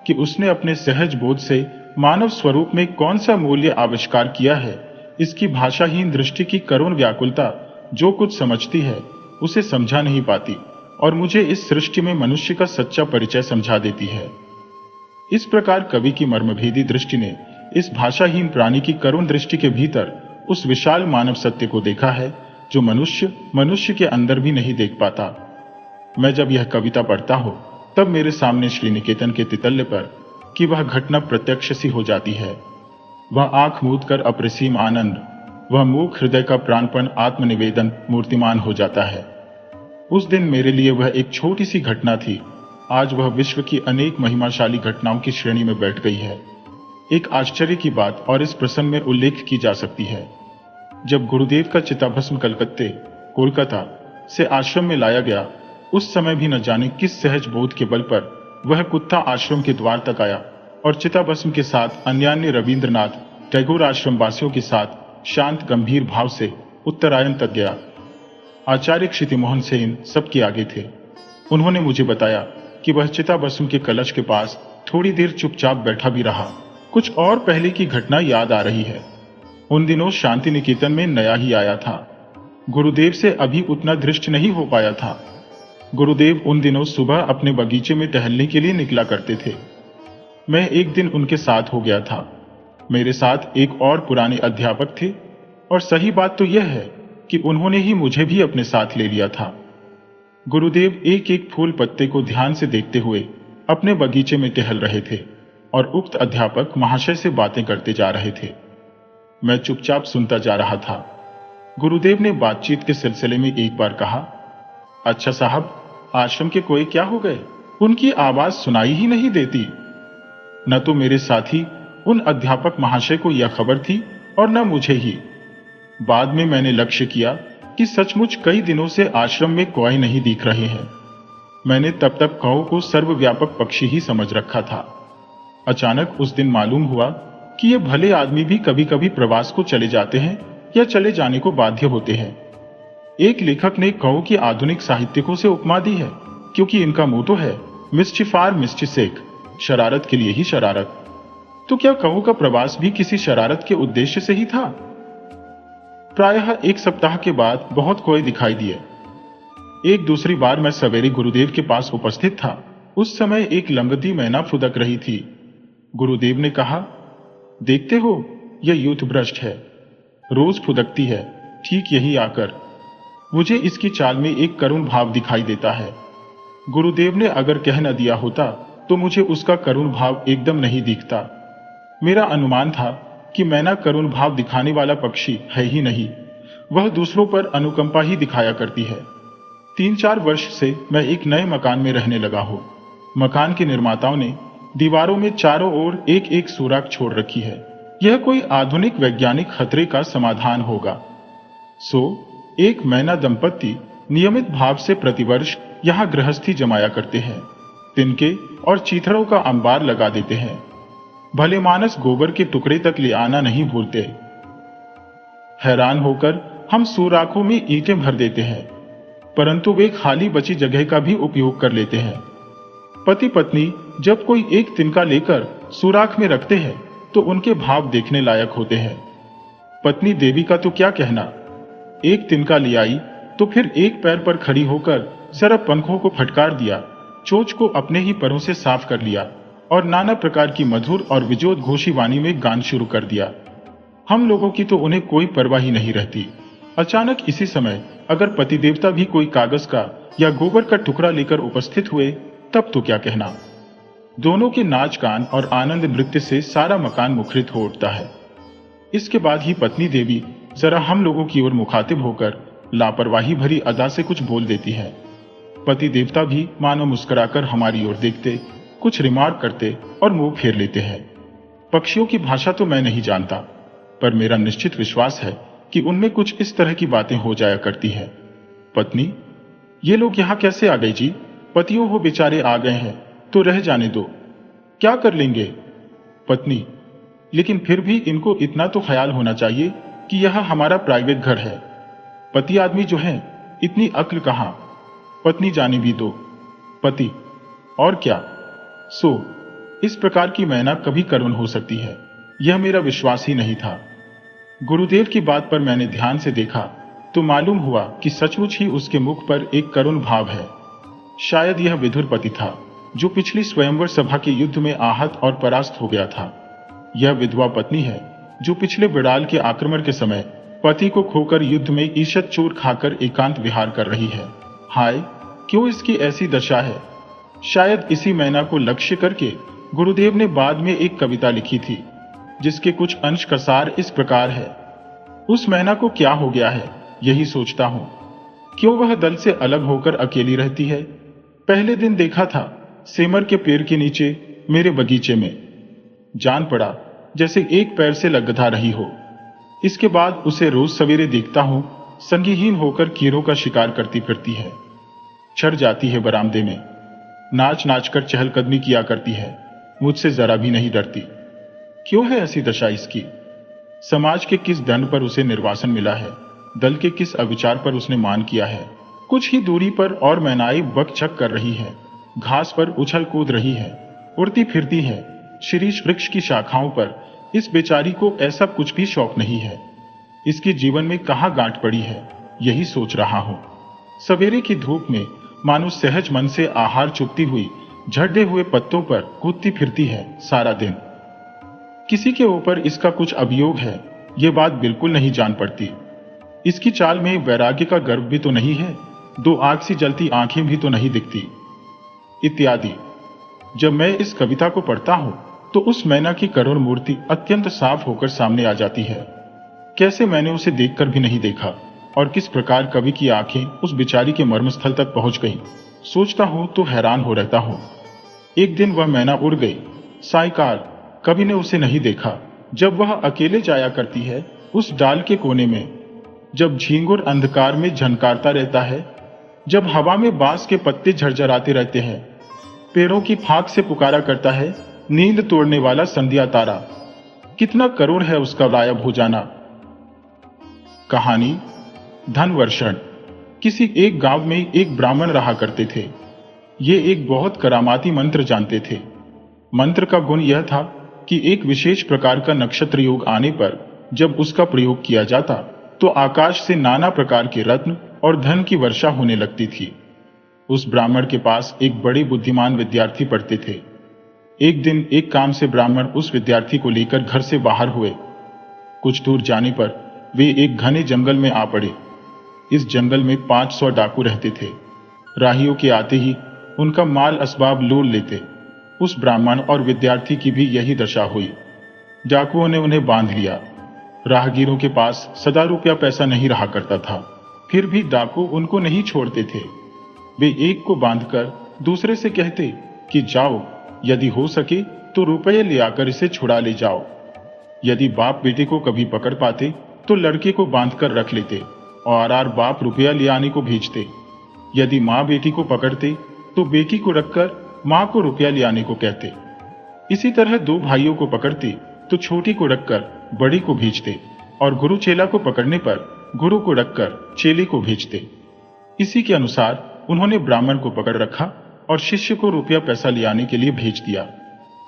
कि उसने अपने सहज बोध से मानव स्वरूप में कौन सा मूल्य आविष्कार किया है। इसकी भाषाहीन दृष्टि की करुण व्याकुलता जो कुछ समझती है उसे समझा नहीं पाती और मुझे इस सृष्टि में मनुष्य का सच्चा परिचय समझा देती है। इस प्रकार कवि की मर्मभेदी दृष्टि ने इस भाषाहीन प्राणी की करुण दृष्टि के भीतर उस विशाल मानव सत्य को देखा है जो मनुष्य के अंदर भी नहीं देख पाता। मैं जब यह कविता पढ़ता हूं तब मेरे सामने श्री निकेतन के तितल्य पर कि वह घटना प्रत्यक्ष सी हो जाती है। वह आंख मूंद कर अप्रसीम आनंद, वह मूक हृदय का प्राणपण आत्मनिवेदन मूर्तिमान हो जाता है। उस दिन मेरे लिए वह एक छोटी सी घटना थी, आज वह विश्व की अनेक महिमाशाली घटनाओं की श्रेणी में बैठ गई है। एक आश्चर्य की बात और इस प्रसंग में उल्लेख की जा सकती है। जब गुरुदेव का चिताभस्म कोलकाता से आश्रम में लाया गया, उस समय भी न जाने किस सहज बोध के बल पर वह कुत्ता आश्रम के द्वार तक आया और चिताभस्म के साथ अन्यान्य रविंद्रनाथ टैगोर आश्रम वासियों के साथ शांत गंभीर भाव से उत्तरायण तक गया। आचार्य क्षितिमोहन सेन सबके आगे थे। उन्होंने मुझे बताया कि वह चिताभस्म के कलश के पास थोड़ी देर चुपचाप बैठा भी रहा। कुछ और पहले की घटना याद आ रही है। उन दिनों शांति निकेतन में नया ही आया था, गुरुदेव से अभी उतना दृष्ट नहीं हो पाया था। गुरुदेव उन दिनों सुबह अपने बगीचे में टहलने के लिए निकला करते थे। मैं एक दिन उनके साथ हो गया था। मेरे साथ एक और पुराने अध्यापक थे और सही बात तो यह है कि उन्होंने ही मुझे भी अपने साथ ले लिया था। गुरुदेव एक एक फूल पत्ते को ध्यान से देखते हुए अपने बगीचे में टहल रहे थे और उक्त अध्यापक महाशय से बातें करते जा रहे थे। मैं चुपचाप सुनता जा रहा था। गुरुदेव ने बातचीत के सिलसिले में एक बार कहा, अच्छा साहब, आश्रम के कोई क्या हो गए? उनकी आवाज सुनाई ही नहीं देती। न तो मेरे साथी उन अध्यापक महाशय को यह खबर थी और न मुझे ही। बाद में मैंने लक्ष्य किया कि सचमुच कई दिनों से आश्रम में कोई नहीं दिख रहे हैं। मैंने तब तक कौ को सर्वव्यापक पक्षी ही समझ रखा था। अचानक उस दिन मालूम हुआ कि ये भले आदमी भी कभी कभी प्रवास को चले जाते हैं या चले जाने को बाध्य होते हैं। एक लेखक ने कौ की आधुनिक साहित्यिकों से उपमा दी है, क्योंकि इनका मोटो है मिस्चिफ आर मिस्चिसेक, शरारत के लिए ही शरारत। तो क्या कौ का प्रवास भी किसी शरारत के उद्देश्य से ही था? प्रायः एक सप्ताह के बाद बहुत कोए दिखाई दिए। एक दूसरी बार मैं सवेरे गुरुदेव के पास उपस्थित था। उस समय एक लंगती मैना फुदक रही थी। गुरुदेव ने कहा, देखते हो यह यूथ भ्रष्ट है, रोज फुदकती है, ठीक यही आकर। मुझे इसकी चाल में एक करुण भाव दिखाई देता है। गुरुदेव ने अगर कह न दिया होता तो मुझे उसका करुण भाव एकदम नहीं दिखता। मेरा अनुमान था कि मैना करुण भाव दिखाने वाला पक्षी है ही नहीं, वह दूसरों पर अनुकंपा ही दिखाया करती है। 3-4 वर्ष से मैं एक नए मकान में रहने लगा हूं। मकान के निर्माताओं ने दीवारों में चारों ओर एक एक सुराख छोड़ रखी है। यह कोई आधुनिक वैज्ञानिक खतरे का समाधान होगा। एक मैना दंपत्ति नियमित भाव से प्रतिवर्ष यहाँ गृहस्थी जमाया करते हैं। तिनके और चीथड़ों का अंबार लगा देते हैं। भले मानस गोबर के टुकड़े तक ले आना नहीं भूलते। हैरान होकर हम सुराखों में ईंटें भर देते हैं, परंतु वे खाली बची जगह का भी उपयोग कर लेते हैं। पति पत्नी जब कोई एक तिनका लेकर सुराख में रखते हैं तो उनके भाव देखने लायक होते हैं। पत्नी देवी का तो क्या कहना, एक तिनका ले आई तो फिर एक पैर पर खड़ी होकर जरा पंखों को फटकार दिया, चोंच को अपने ही पैरों से साफ कर लिया और नाना प्रकार की मधुर और विजोद घोषी वाणी में गान शुरू कर दिया। हम लोगों की तो उन्हें कोई परवाह ही नहीं रहती। अचानक इसी समय अगर पति देवता भी कोई कागज का या गोबर का टुकड़ा लेकर उपस्थित हुए तब तो क्या कहना। दोनों के नाच गान और आनंद नृत्य से सारा मकान मुखरित हो उठता है। इसके बाद ही पत्नी देवी जरा हम लोगों की ओर मुखातिब होकर लापरवाही भरी अदा से कुछ बोल देती है। पति देवता भी मानो मुस्कुराकर हमारी ओर देखते, कुछ रिमार्क करते और मुंह फेर लेते हैं। पक्षियों की भाषा तो मैं नहीं जानता, पर मेरा निश्चित विश्वास है कि उनमें कुछ इस तरह की बातें हो जाया करती है। पत्नी, ये लोग यहाँ कैसे आ गए जी? पतियों हो बेचारे आ गए हैं तो रह जाने दो, क्या कर लेंगे? पत्नी, लेकिन फिर भी इनको इतना तो ख्याल होना चाहिए कि यह हमारा प्राइवेट घर है। पति आदमी जो है, इतनी अक्ल कहां? पत्नी, जाने भी दो। पति, और क्या? इस प्रकार की मैना कभी करुण हो सकती है, यह मेरा विश्वास ही नहीं था। गुरुदेव की बात पर मैंने ध्यान से देखा तो मालूम हुआ कि सचमुच ही उसके मुख पर एक करुण भाव है। शायद यह विधुर पति था जो पिछली स्वयंवर सभा के युद्ध में आहत और परास्त हो गया था। यह विधवा पत्नी है जो पिछले बिड़ाल के आक्रमण के समय पति को खोकर युद्ध में ईशत चूर खाकर एकांत विहार कर रही है। हाय, क्यों इसकी ऐसी दशा है? शायद इसी मैना को लक्ष्य करके गुरुदेव ने बाद में एक कविता लिखी थी, जिसके कुछ अंश का सार इस प्रकार है। उस मैना को क्या हो गया है, यही सोचता हूं। क्यों वह दल से अलग होकर अकेली रहती है? पहले दिन देखा था सेमर के पेड़ के नीचे मेरे बगीचे में, जान पड़ा जैसे एक पैर से लगधा रही हो। इसके बाद उसे रोज सवेरे देखता हूं, संगीहीन होकर कीरों का शिकार करती फिरती है। चढ़ जाती है बरामदे में, नाच नाच कर चहलकदमी किया करती है, मुझसे जरा भी नहीं डरती। क्यों है ऐसी दशा इसकी? समाज के किस दंड पर उसे निर्वासन मिला है, दल के किस अविचार पर उसने मान किया है? कुछ ही दूरी पर और मैनाएं बकझक कर रही है, घास पर उछल कूद रही है, उड़ती फिरती है। शीरीष वृक्ष की शाखाओं पर इस बेचारी को ऐसा कुछ भी शौक नहीं है। इसके जीवन में कहाँ गांठ पड़ी है, यही सोच रहा हूं। सवेरे की धूप में मानो सहज मन से आहार चुगती हुई झड़े हुए पत्तों पर कूदती फिरती है सारा दिन। किसी के ऊपर इसका कुछ अभियोग है, ये बात बिल्कुल नहीं जान पड़ती। इसकी चाल में वैराग्य का गर्व भी तो नहीं है, दो आग सी जलती आंखें भी तो नहीं दिखती, इत्यादि। जब मैं इस कविता को पढ़ता हूं तो उस मैना की करुण मूर्ति अत्यंत साफ होकर सामने आ जाती है। कैसे मैंने उसे देखकर भी नहीं देखा और किस प्रकार कवि की आंखें उस बिचारी के मर्मस्थल तक पहुंच गईं, सोचता हूं तो हैरान हो रहता हूं। एक दिन वह मैना उड़ गई। सायकाल कवि ने उसे नहीं देखा। जब वह अकेले जाया करती है उस डाल के कोने में, जब झींगुर अंधकार में झनकारता रहता है, जब हवा में बांस के पत्ते झरझराते रहते हैं, पेड़ों की फाक से पुकारा करता है नींद तोड़ने वाला संध्या तारा। कितना करुण है उसका गायब हो जाना। कहानी धनवर्षण। किसी एक गांव में एक ब्राह्मण रहा करते थे। ये एक बहुत करामाती मंत्र जानते थे। मंत्र का गुण यह था कि एक विशेष प्रकार का नक्षत्र योग आने पर जब उसका प्रयोग किया जाता तो आकाश से नाना प्रकार के रत्न और धन की वर्षा होने लगती थी। उस ब्राह्मण के पास एक बड़े बुद्धिमान विद्यार्थी पढ़ते थे। एक दिन एक काम से ब्राह्मण उस विद्यार्थी को लेकर घर से बाहर हुए। कुछ दूर जाने पर वे एक घने जंगल में आ पड़े। इस जंगल में 500 डाकू रहते थे। राहियों के आते ही उनका माल असबाब लूट लेते। उस ब्राह्मण और विद्यार्थी की भी यही दशा हुई। डाकुओं ने उन्हें बांध लिया। राहगीरों के पास सदा रुपया पैसा नहीं रहा करता था, फिर भी डाकू उनको नहीं छोड़ते थे। वे एक को बांधकर दूसरे से कहते कि जाओ, यदि हो सके तो रुपये ले आकर इसे छुड़ा ले जाओ। यदि बाप बेटे को कभी पकड़ पाते तो लड़के को बांधकर रख लेते और आर बाप रुपया ले आने को भेजते। यदि माँ बेटी को पकड़ते तो बेटी को रखकर माँ को रुपया ले आने को कहते। इसी तरह दो भाइयों को पकड़ते तो छोटी को रखकर बड़ी को भेजते और गुरु चेला को पकड़ने पर गुरु को रखकर चेले को भेजते। इसी के अनुसार उन्होंने ब्राह्मण को पकड़ रखा और शिष्य को रुपया पैसा ले आने के लिए भेज दिया।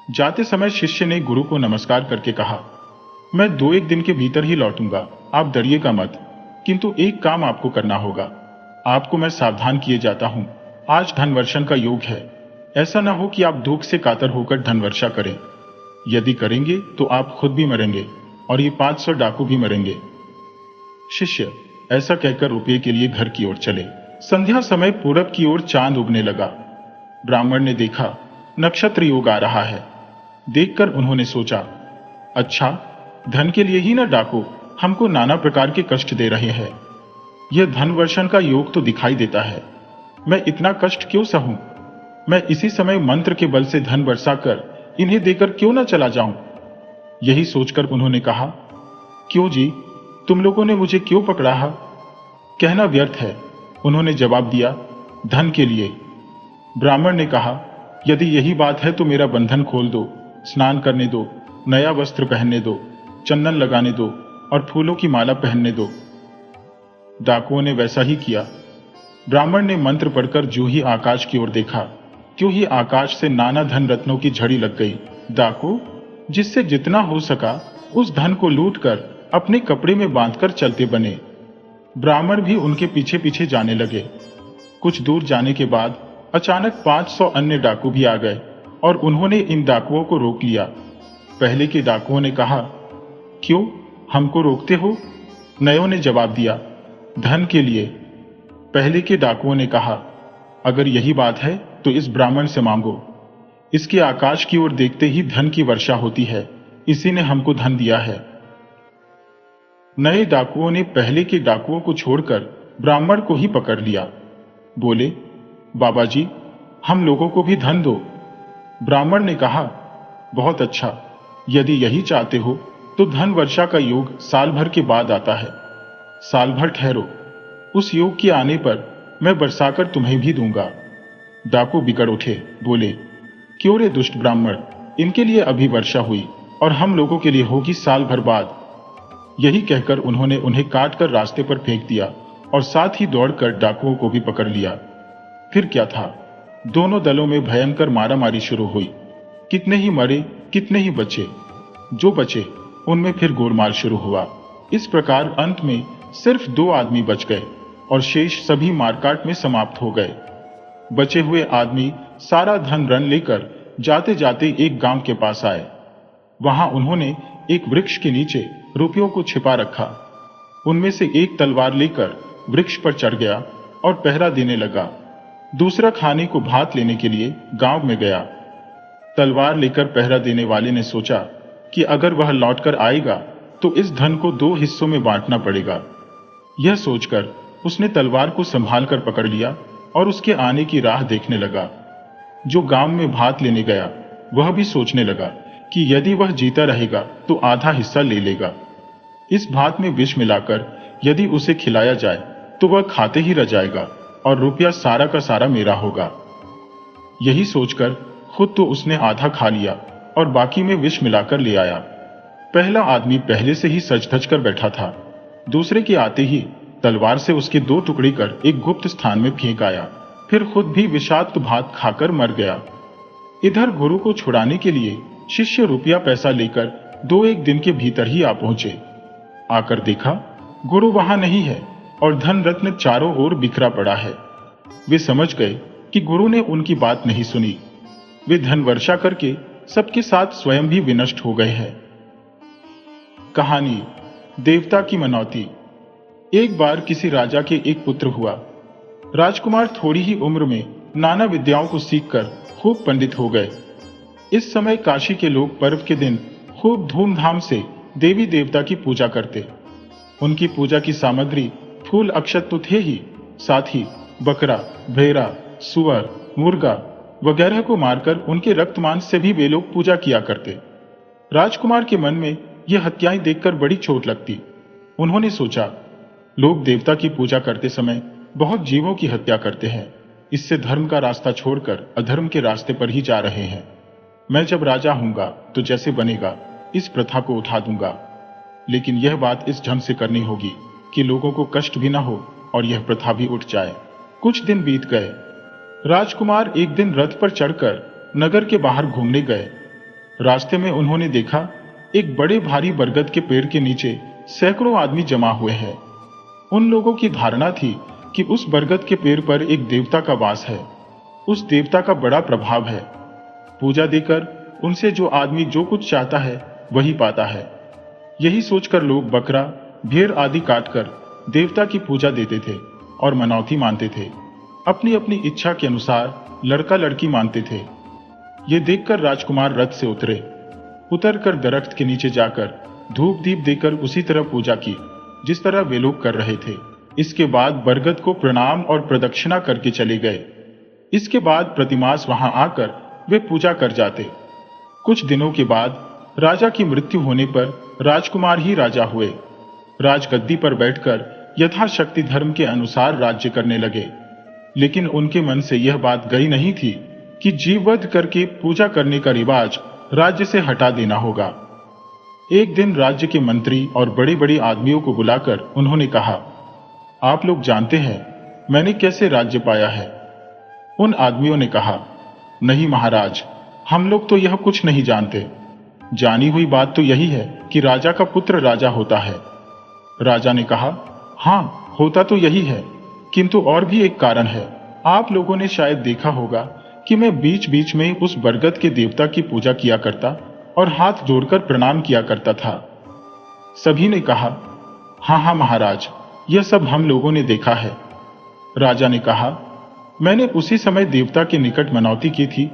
जाते समय शिष्य ने गुरु को नमस्कार करके कहा, मैं 2-1 दिन के भीतर ही लौटूंगा, आप डरिएगा मत, किंतु एक काम आपको करना होगा। आपको मैं सावधान किए जाता हूं, आज धनवर्षण का योग है। ऐसा न हो कि आप दुख से कातर होकर धनवर्षा करें। यदि करेंगे तो आप खुद भी मरेंगे और ये 500 डाकू भी मरेंगे। शिष्य ऐसा कहकर रुपये के लिए घर की ओर चले। संध्या समय पूरब की ओर चांद उगने लगा। ब्राह्मण ने देखा नक्षत्र योग आ रहा है। देखकर उन्होंने सोचा, अच्छा, धन के लिए ही ना डाकू हमको नाना प्रकार के कष्ट दे रहे हैं। यह धनवर्षण का योग तो दिखाई देता है। मैं इतना कष्ट क्यों सहूं? मैं इसी समय मंत्र के बल से धन बरसा कर इन्हें देकर क्यों ना चला जाऊं? यही सोचकर उन्होंने कहा, क्यों जी, तुम लोगों ने मुझे क्यों पकड़ा है? कहना व्यर्थ है, उन्होंने जवाब दिया, धन के लिए। ब्राह्मण ने कहा, यदि यही बात है तो मेरा बंधन खोल दो, स्नान करने दो, नया वस्त्र पहनने दो, चंदन लगाने दो और फूलों की माला पहनने दो। डाकुओं ने वैसा ही किया। ब्राह्मण ने मंत्र पढ़कर जो ही आकाश की ओर देखा, क्यों ही आकाश से नाना धन रत्नों की झड़ी लग गई। डाकू जिससे जितना हो सका उस धन को लूटकर अपने कपड़े में बांधकर चलते बने। ब्राह्मण भी उनके पीछे पीछे जाने लगे। कुछ दूर जाने के बाद अचानक 500 अन्य डाकू भी आ गए और उन्होंने इन डाकुओं को रोक लिया। पहले के डाकुओं ने कहा, क्यों हमको रोकते हो? नयों ने जवाब दिया, धन के लिए। पहले के डाकुओं ने कहा, अगर यही बात है तो इस ब्राह्मण से मांगो। इसके आकाश की ओर देखते ही धन की वर्षा होती है, इसी ने हमको धन दिया है। नए डाकुओं ने पहले के डाकुओं को छोड़कर ब्राह्मण को ही पकड़ लिया। बोले, बाबा जी, हम लोगों को भी धन दो। ब्राह्मण ने कहा, बहुत अच्छा, यदि यही चाहते हो तो धन वर्षा का योग साल भर के बाद आता है। साल भर ठहरो, उस योग के आने पर मैं बरसाकर तुम्हें भी दूंगा। डाकू बिगड़ उठे, बोले, क्यों रे दुष्ट ब्राह्मण, इनके लिए अभी वर्षा हुई और हम लोगों के लिए होगी साल भर बाद। यही कहकर उन्होंने उन्हें काट कर रास्ते पर फेंक दिया और साथ ही दौड़कर डाकुओं को भी पकड़ लिया। फिर क्या था, दोनों दलों में भयंकर मारामारी शुरू हुई। कितने ही मरे, कितने ही बचे। जो बचे उनमें फिर गोलमाल शुरू हुआ। इस प्रकार अंत में सिर्फ 2 आदमी बच गए और शेष सभी मारकाट में समाप्त हो गए। बचे हुए आदमी सारा धन रन लेकर जाते जाते एक गांव के पास आए। वहां उन्होंने एक वृक्ष के नीचे रुपयों को छिपा रखा। उनमें से एक तलवार लेकर वृक्ष पर चढ़ गया और पहरा देने लगा। दूसरा खाने को भात लेने के लिए गांव में गया। तलवार लेकर पहरा देने वाले ने सोचा कि अगर वह लौटकर आएगा तो इस धन को 2 हिस्सों में बांटना पड़ेगा। यह सोचकर उसने तलवार को संभाल कर पकड़ लिया और उसके आने की राह देखने लगा। जो गांव में भात लेने गया वह भी सोचने लगा कि यदि वह जीता रहेगा तो आधा हिस्सा ले लेगा। इस भात में विष मिलाकर यदि उसे खिलाया जाए तो वह खाते ही रह जाएगा। और रुपया सारा का सारा मेरा होगा। यही सोचकर खुद तो उसने आधा खा लिया और बाकी में विष मिलाकर ले आया। पहला आदमी पहले से ही सज धज कर बैठा था। दूसरे के आते ही तलवार से उसके 2 टुकड़े कर एक गुप्त स्थान में फेंक आया, फिर खुद भी विषाक्त भात खाकर मर गया। इधर गुरु को छुड़ाने के लिए शिष्य रुपया पैसा लेकर 2-1 दिन के भीतर ही आ पहुंचे। आकर देखा गुरु वहां नहीं है और धन रत्न चारों ओर बिखरा पड़ा है। वे समझ गए कि गुरु ने उनकी बात नहीं सुनी। वे धन वर्षा करके सबके साथ स्वयं भी विनष्ट हो गए हैं। कहानी देवता की मनौती। एक बार किसी राजा के एक पुत्र हुआ। राजकुमार थोड़ी ही उम्र में नाना विद्याओं को सीखकर खूब पंडित हो गए। इस समय काशी के लोग पर्व के दिन खूब धूमधाम से देवी देवता की पूजा करते। उनकी पूजा की सामग्री फूल अक्षत तो थे ही, साथ ही बकरा, भेड़ा, सुअर, मुर्गा वगैरह को मारकर उनके रक्त मांस से भी वे लोग पूजा किया करते। राजकुमार के मन में यह हत्याएं देखकर बड़ी चोट लगती। उन्होंने सोचा, लोग देवता की पूजा करते समय बहुत जीवों की हत्या करते हैं। इससे धर्म का रास्ता छोड़कर अधर्म के रास्ते पर ही जा रहे हैं। मैं जब राजा हूंगा तो जैसे बनेगा इस प्रथा को उठा दूंगा, लेकिन यह बात इस ढंग से करनी होगी कि लोगों को कष्ट भी ना हो और यह प्रथा भी उठ जाए। कुछ दिन बीत गए। राजकुमार एक दिन रथ पर चढ़कर नगर के बाहर घूमने गए। रास्ते में उन्होंने देखा एक बड़े भारी बरगद के पेड़ के नीचे सैकड़ों आदमी जमा हुए हैं। उन लोगों की धारणा थी कि उस बरगद के पेड़ पर एक देवता का वास है। उस देवता का बड़ा प्रभाव है। पूजा देकर उनसे जो आदमी जो कुछ चाहता है वही पाता है। यही सोचकर लोग बकरा, भेड़ आदि काटकर देवता की पूजा देते थे और मनौती मानते थे। अपनी अपनी इच्छा के अनुसार लड़का लड़की मानते थे। ये देखकर राजकुमार रथ से उतरकर दरख्त के नीचे जाकर धूप दीप देकर उसी तरह पूजा की जिस तरह वे लोग कर रहे थे। इसके बाद बरगद को प्रणाम और प्रदक्षिणा करके चले गए। इसके बाद प्रतिमास वहां आकर वे पूजा कर जाते। कुछ दिनों के बाद राजा की मृत्यु होने पर राजकुमार ही राजा हुए। राजगद्दी पर बैठकर यथाशक्ति धर्म के अनुसार राज्य करने लगे, लेकिन उनके मन से यह बात गई नहीं थी कि जीववध करके पूजा करने का रिवाज राज्य से हटा देना होगा। एक दिन राज्य के मंत्री और बड़े बड़े आदमियों को बुलाकर उन्होंने कहा, आप लोग जानते हैं मैंने कैसे राज्य पाया है? उन आदमियों ने कहा, नहीं महाराज, हम लोग तो यह कुछ नहीं जानते। जानी हुई बात तो यही है कि राजा का पुत्र राजा होता है। राजा ने कहा, हाँ होता तो यही है, किंतु और भी एक कारण है। आप लोगों ने शायद देखा होगा कि मैं बीच बीच में उस बरगद के देवता की पूजा किया करता और हाथ जोड़कर प्रणाम किया करता था। सभी ने कहा, हाँ हाँ महाराज, यह सब हम लोगों ने देखा है। राजा ने कहा, मैंने उसी समय देवता के निकट मनौती की थी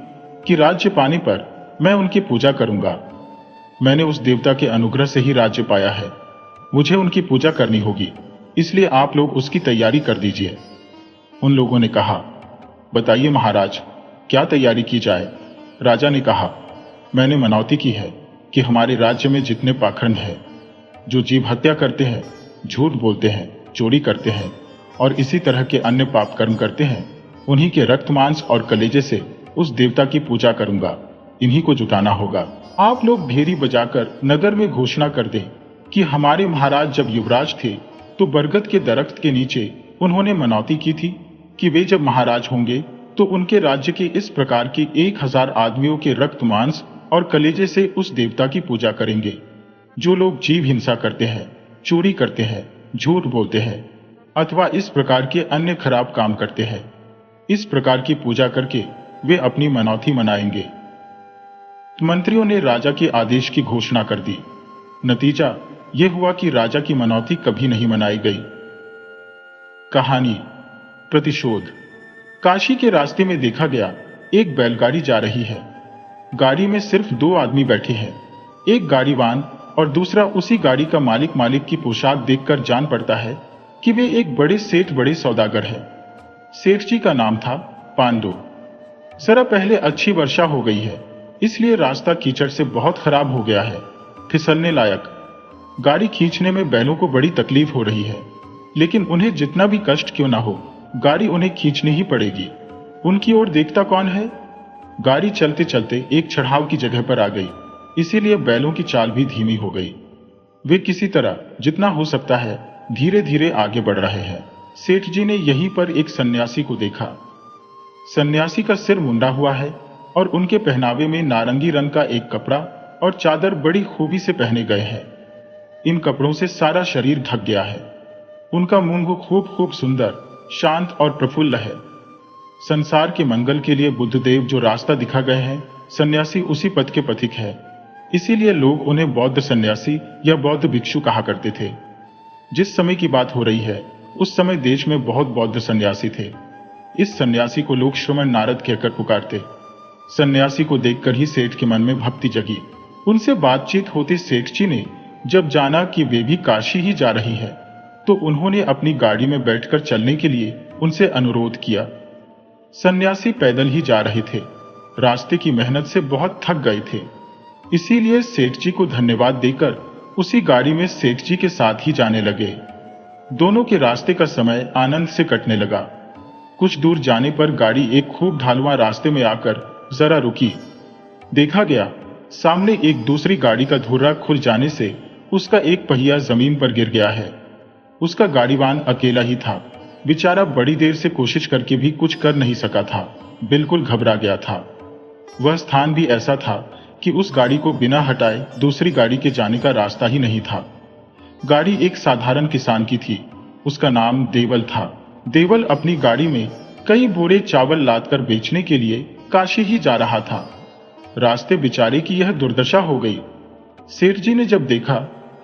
कि राज्य पाने पर मैं उनकी पूजा करूंगा। मैंने उस देवता के अनुग्रह से ही राज्य पाया है। मुझे उनकी पूजा करनी होगी, इसलिए आप लोग उसकी तैयारी कर दीजिए। उन लोगों ने कहा, बताइए महाराज, क्या तैयारी की जाए? राजा ने कहा, मैंने मनौती की है कि हमारे राज्य में जितने पाखंड हैं, जो जीव हत्या करते हैं, झूठ बोलते हैं, चोरी करते हैं और इसी तरह के अन्य पाप कर्म करते हैं, उन्हीं के रक्त मांस और कलेजे से उस देवता की पूजा करूंगा। इन्हीं को जुटाना होगा। आप लोग भेरी बजाकर नगर में घोषणा कर दें कि हमारे महाराज जब युवराज थे तो बरगद के दरख्त के नीचे उन्होंने मनौती की थी कि वे जब महाराज होंगे तो उनके राज्य के इस प्रकार के 1000 आदमियों के रक्त मांस और कलेजे से उस देवता की पूजा करेंगे। जो लोग जीव हिंसा करते हैं, चोरी करते हैं, झूठ बोलते हैं अथवा इस प्रकार के अन्य खराब काम करते हैं, इस प्रकार की पूजा करके वे अपनी मनौती मनाएंगे। मंत्रियों ने राजा के आदेश की घोषणा कर दी। नतीजा यह हुआ कि राजा की मनौती कभी नहीं मनाई गई। कहानी प्रतिशोध। काशी के रास्ते में देखा गया एक बैलगाड़ी जा रही है। गाड़ी में सिर्फ 2 आदमी बैठे हैं। एक गाड़ीवान और दूसरा उसी गाड़ी का मालिक की पोशाक देखकर जान पड़ता है कि वे एक बड़े सेठ, बड़े सौदागर हैं। सेठ जी का नाम था पांडु। जरा पहले अच्छी वर्षा हो गई है, इसलिए रास्ता कीचड़ से बहुत खराब हो गया है, फिसलने लायक। गाड़ी खींचने में बैलों को बड़ी तकलीफ हो रही है, लेकिन उन्हें जितना भी कष्ट क्यों ना हो, गाड़ी उन्हें खींचनी ही पड़ेगी। उनकी ओर देखता कौन है? गाड़ी चलते चलते एक चढ़ाव की जगह पर आ गई, इसीलिए बैलों की चाल भी धीमी हो गई। वे किसी तरह जितना हो सकता है धीरे धीरे आगे बढ़ रहे हैं। सेठ जी ने यहीं पर एक सन्यासी को देखा। सन्यासी का सिर मुंडा हुआ है और उनके पहनावे में नारंगी रंग का एक कपड़ा और चादर बड़ी खूबी से पहने गए हैं। इन कपड़ों से सारा शरीर ढक गया है। उनका मुंह खूब सुंदर, शांत और प्रफुल्ल है। संसार के मंगल के लिए बुद्धदेव जो रास्ता दिखा गए हैं, सन्यासी उसी पथ के पथिक है। इसीलिए लोग उन्हें बौद्ध सन्यासी या बौद्ध भिक्षु कहा करते थे। जिस समय की बात हो रही है, उस समय देश में बहुत बौद्ध सन्यासी थे। इस सन्यासी को लोग श्रमण नारद कहकर पुकारते। सन्यासी को देखकर ही सेठ के मन में भक्ति जगी। उनसे बातचीत होते सेठ जी ने जब जाना कि वे भी काशी ही जा रही है, तो उन्होंने अपनी गाड़ी में बैठकर चलने के लिए उनसे अनुरोध किया। सन्यासी पैदल ही जा रहे थे, रास्ते की मेहनत से बहुत थक गए थे, इसीलिए सेठ जी को धन्यवाद देकर उसी गाड़ी में सेठ जी के साथ ही जाने लगे। दोनों के रास्ते का समय आनंद से कटने लगा। कुछ दूर जाने पर गाड़ी एक खूब ढालुआ रास्ते में आकर जरा रुकी। देखा गया सामने एक दूसरी गाड़ी का धुर्रा खुल जाने से उसका एक पहिया जमीन पर गिर गया है। उसका गाड़ीवान अकेला ही था। बेचारा बड़ी देर से कोशिश करके भी कुछ कर नहीं सका था, बिल्कुल घबरा गया था। वह स्थान भी ऐसा था कि उस गाड़ी को बिना हटाए दूसरी गाड़ी के जाने का रास्ता ही नहीं था। गाड़ी एक साधारण किसान की थी। उसका नाम देवल था। देवल अपनी गाड़ी में कई बोरे चावल लादकर बेचने के लिए काशी ही जा रहा था। रास्ते बेचारे की यह दुर्दशा हो गई। सेठ जी ने जब देखा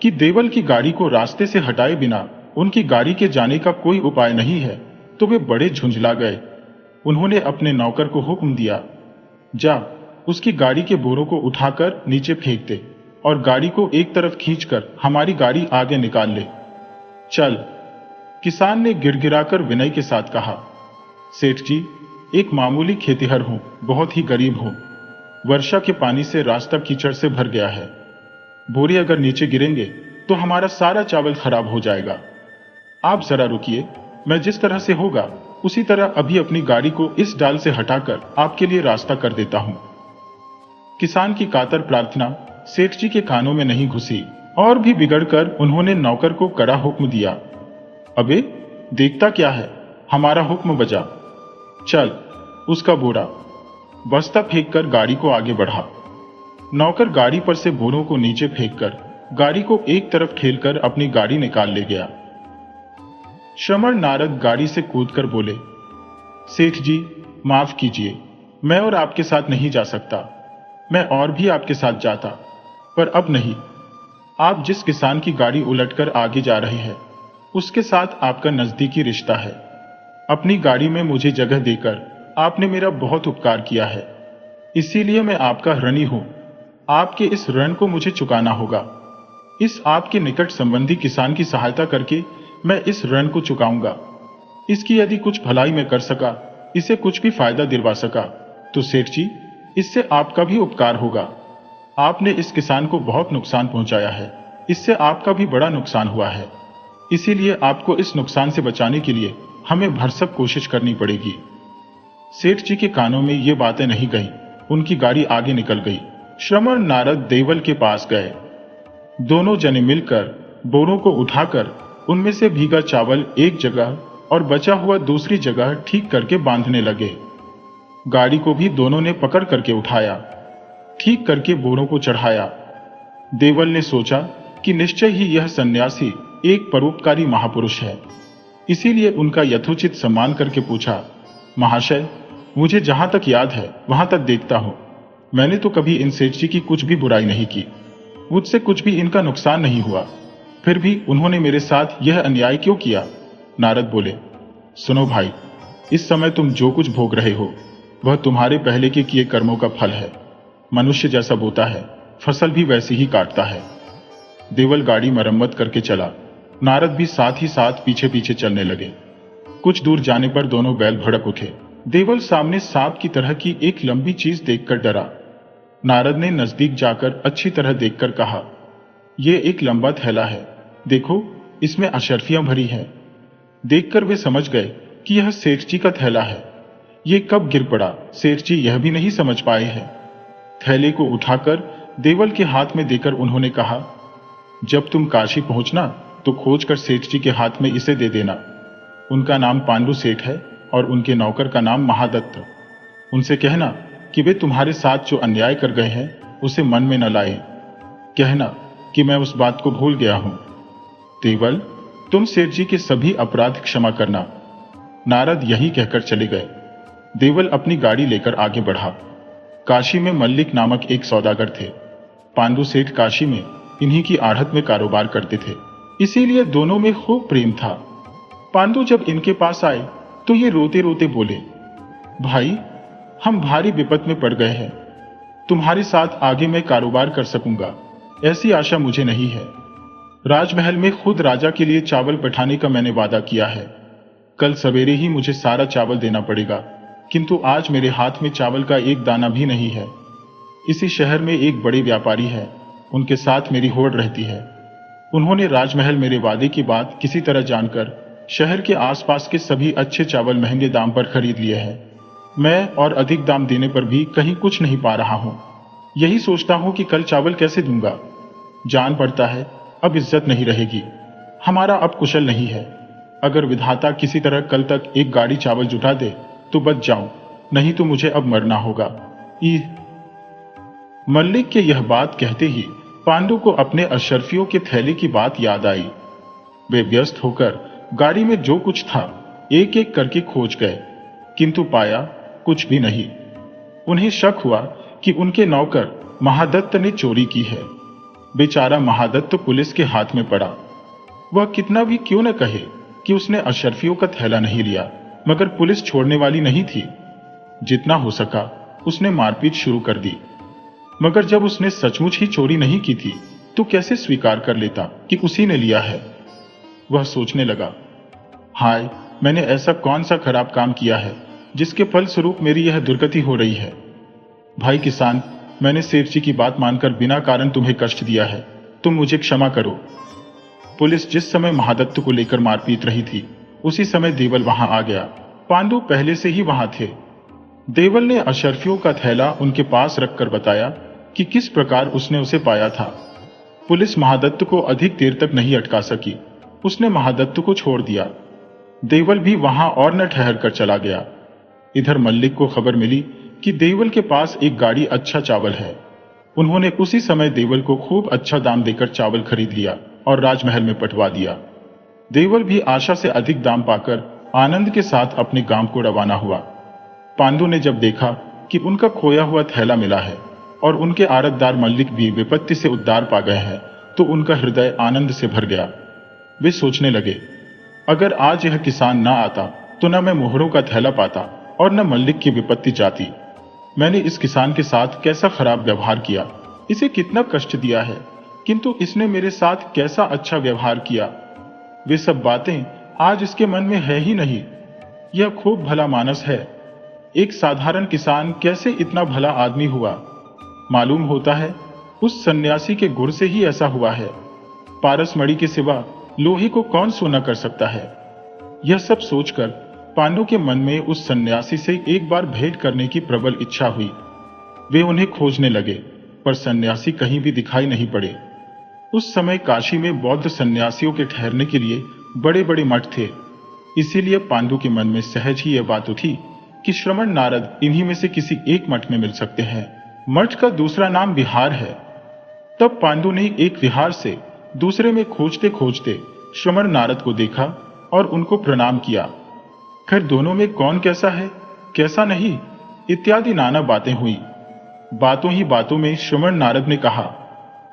कि देवल की गाड़ी को रास्ते से हटाए बिना उनकी गाड़ी के जाने का कोई उपाय नहीं है, तो वे बड़े झुंझला गए। उन्होंने अपने नौकर को हुक्म दिया, जा उसकी गाड़ी के बोरों को उठाकर नीचे फेंक दे और गाड़ी को एक तरफ खींचकर हमारी गाड़ी आगे निकाल ले। चल। किसान ने गिड़गिड़ाकर विनय के साथ कहा, सेठ जी, एक मामूली खेतिहर हूं, बहुत ही गरीब हूं। वर्षा के पानी से रास्ता कीचड़ से भर गया है। बोरे अगर नीचे गिरेंगे तो हमारा सारा चावल खराब हो जाएगा। आप जरा रुकिए, मैं जिस तरह से होगा उसी तरह अभी अपनी गाड़ी को इस डाल से हटाकर आपके लिए रास्ता कर देता हूं। किसान की कातर प्रार्थना सेठ जी के कानों में नहीं घुसी और भी बिगड़कर उन्होंने नौकर को कड़ा हुक्म दिया, अबे देखता क्या है, हमारा हुक्म बजा। चल उसका बोरा। बस्ता फेंककर गाड़ी को आगे बढ़ा। नौकर गाड़ी पर से बोरों को नीचे फेंककर गाड़ी को एक तरफ ठेलकर अपनी गाड़ी निकाल ले गया। श्रमण नारद गाड़ी से कूदकर बोले, सेठ जी माफ कीजिए, मैं और आपके साथ नहीं जा सकता। मैं और भी आपके साथ जाता, पर अब नहीं। आप जिस किसान की गाड़ी उलटकर आगे जा रहे हैं, उसके साथ आपका नजदीकी रिश्ता है। अपनी गाड़ी में मुझे जगह देकर आपने मेरा बहुत उपकार किया है, इसीलिए मैं आपका ऋणी हूं। आपके इस ऋण को मुझे चुकाना होगा। इस आपके निकट संबंधी किसान की सहायता करके मैं इस ऋण को चुकाऊंगा। इसकी यदि कुछ भलाई मैं कर सका, इसे कुछ भी फायदा दिलवा सका, तो सेठ जी इससे आपका भी उपकार होगा। आपने इस किसान को बहुत नुकसान पहुंचाया है, इससे आपका भी बड़ा नुकसान हुआ है। इसीलिए आपको इस नुकसान से बचाने के लिए हमें भरसक कोशिश करनी पड़ेगी। सेठ जी के कानों में ये बातें नहीं गईं। उनकी गाड़ी आगे निकल गई। श्रमण नारद देवल के पास गए। दोनों जने मिलकर बोरों को उठाकर उनमें से भीगा चावल एक जगह और बचा हुआ दूसरी जगह ठीक करके बांधने लगे। गाड़ी को भी दोनों ने पकड़ करके उठाया, ठीक करके बोरों को चढ़ाया। देवल ने सोचा कि निश्चय ही यह सन्यासी एक परोपकारी महापुरुष है, इसीलिए उनका यथोचित सम्मान करके पूछा, महाशय, मुझे जहां तक याद है वहां तक देखता हूं, मैंने तो कभी इन सेठ जी की कुछ भी बुराई नहीं की, मुझसे कुछ भी इनका नुकसान नहीं हुआ, फिर भी उन्होंने मेरे साथ यह अन्याय क्यों किया? नारद बोले, सुनो भाई, इस समय तुम जो कुछ भोग रहे हो वह तुम्हारे पहले के किए कर्मों का फल है। मनुष्य जैसा बोता है, फसल भी वैसी ही काटता है। देवल गाड़ी मरम्मत करके चला। नारद भी साथ ही साथ पीछे पीछे चलने लगे। कुछ दूर जाने पर दोनों बैल भड़क उठे। देवल सामने सांप की तरह की एक लंबी चीज देखकर डरा। नारद ने नजदीक जाकर अच्छी तरह देखकर कहा, यह एक लंबा थैला है, देखो इसमें अशर्फियां भरी हैं। देखकर वे समझ गए कि यह सेठ जी का थैला है। ये कब गिर पड़ा सेठ जी यह भी नहीं समझ पाए हैं। थैले को उठाकर देवल के हाथ में देकर उन्होंने कहा, जब तुम काशी पहुंचना तो खोज कर सेठ जी के हाथ में इसे दे देना। उनका नाम पांडु सेठ है और उनके नौकर का नाम महादत्त। उनसे कहना कि वे तुम्हारे साथ जो अन्याय कर गए हैं उसे मन में न लाए। कहना कि मैं उस बात को भूल गया हूं। देवल, तुम सेठ जी के सभी अपराध क्षमा करना। नारद यही कहकर चले गए। देवल अपनी गाड़ी लेकर आगे बढ़ा। काशी में मल्लिक नामक एक सौदागर थे। पांडु सेठ काशी में इन्हीं की आढ़त में कारोबार करते थे, इसीलिए दोनों में खूब प्रेम था। पांडु जब इनके पास आए तो ये रोते रोते बोले, भाई, हम भारी विपत में पड़ गए हैं। तुम्हारे साथ आगे मैं कारोबार कर सकूंगा ऐसी आशा मुझे नहीं है। राजमहल में खुद राजा के लिए चावल पठाने का मैंने वादा किया है। कल सवेरे ही मुझे सारा चावल देना पड़ेगा, किंतु आज मेरे हाथ में चावल का एक दाना भी नहीं है। इसी शहर में एक बड़े व्यापारी है, उनके साथ मेरी होड़ रहती है। उन्होंने राजमहल मेरे वादे की बात किसी तरह जानकर शहर के आसपास के सभी अच्छे चावल महंगे दाम पर खरीद लिए हैं। मैं और अधिक दाम देने पर भी कहीं कुछ नहीं पा रहा हूं। यही सोचता हूं कि कल चावल कैसे दूंगा। जान पड़ता है अब इज्जत नहीं रहेगी। हमारा अब कुशल नहीं है। अगर विधाता किसी तरह कल तक एक गाड़ी चावल जुटा दे तो बच जाऊं, नहीं तो मुझे अब मरना होगा। मल्लिक के यह बात कहते ही पांडु को अपने अशर्फियों के थैले की बात याद आई। वे व्यस्त होकर गाड़ी में जो कुछ था एक एक करके खोज गए, किंतु पाया कुछ भी नहीं। उन्हें शक हुआ कि उनके नौकर महादत्त ने चोरी की है। बेचारा महादत्त पुलिस के हाथ में पड़ा। वह कितना भी क्यों न कहे कि उसने अशर्फियों का थैला नहीं लिया, मगर पुलिस छोड़ने वाली नहीं थी। जितना हो सका उसने मारपीट शुरू कर दी। मगर जब उसने सचमुच ही चोरी नहीं की थी तो कैसे स्वीकार कर लेता कि उसी ने लिया है। वह सोचने लगा, हाय, मैंने ऐसा कौन सा खराब काम किया है जिसके फलस्वरूप मेरी यह दुर्गति हो रही है। भाई किसान, मैंने सेठ जी की बात मानकर बिना कारण तुम्हें कष्ट दिया है, तुम मुझे क्षमा करो। पुलिस जिस समय महादत्त को लेकर मारपीट रही थी उसी समय देवल वहां आ गया। पांडु पहले से ही वहां थे। देवल ने अशर्फियों का थैला उनके पास रखकर बताया कि किस प्रकार उसने उसे पाया था। पुलिस महादत्त को अधिक देर तक नहीं अटका सकी। उसने महादत्त को छोड़ दिया। देवल भी वहां और न ठहर कर चला गया। इधर मल्लिक को खबर मिली कि देवल के पास एक गाड़ी अच्छा चावल है। उन्होंने उसी समय देवल को खूब अच्छा दाम देकर चावल खरीद लिया और राजमहल में पटवा दिया। देवल भी आशा से अधिक दाम पाकर आनंद के साथ अपने गांव को रवाना हुआ। पांडु ने जब देखा कि उनका खोया हुआ थैला मिला है और उनके आड़तदार मल्लिक भी विपत्ति से उद्धार पा गए हैं तो उनका हृदय आनंद से भर गया। वे सोचने लगे, अगर आज यह किसान ना आता तो न मैं मोहरों का थैला पाता और न मल्लिक की विपत्ति जाती। मैंने इस किसान के साथ कैसा खराब व्यवहार किया, इसे कितना कष्ट दिया है, किंतु इसने मेरे साथ कैसा अच्छा व्यवहार किया। वे सब बातें आज इसके मन में है ही नहीं। यह खूब भला मानस है। एक साधारण किसान कैसे इतना भला आदमी हुआ। मालूम होता है उस सन्यासी के गुण से ही ऐसा हुआ है। पारसमणि के सिवा लोहे को कौन सोना कर सकता है। यह सब सोचकर पांडु के मन में उस सन्यासी से एक बार भेंट करने की प्रबल इच्छा हुई। वे उन्हें खोजने लगे, पर सन्यासी कहीं भी दिखाई नहीं पड़े। उस समय काशी में बौद्ध सन्यासियों के ठहरने के लिए बड़े बड़े मठ थे। इसीलिए पांडु के मन में सहज ही यह बात उठी कि श्रमण नारद इन्हीं में से किसी एक मठ में मिल सकते हैं। मठ का दूसरा नाम विहार है। तब पांडु ने एक विहार से दूसरे में खोजते खोजते श्रमण नारद को देखा और उनको प्रणाम किया। फिर दोनों में कौन कैसा है, कैसा नहीं, इत्यादि नाना बातें हुई। बातों ही बातों में श्रमण नारद ने कहा,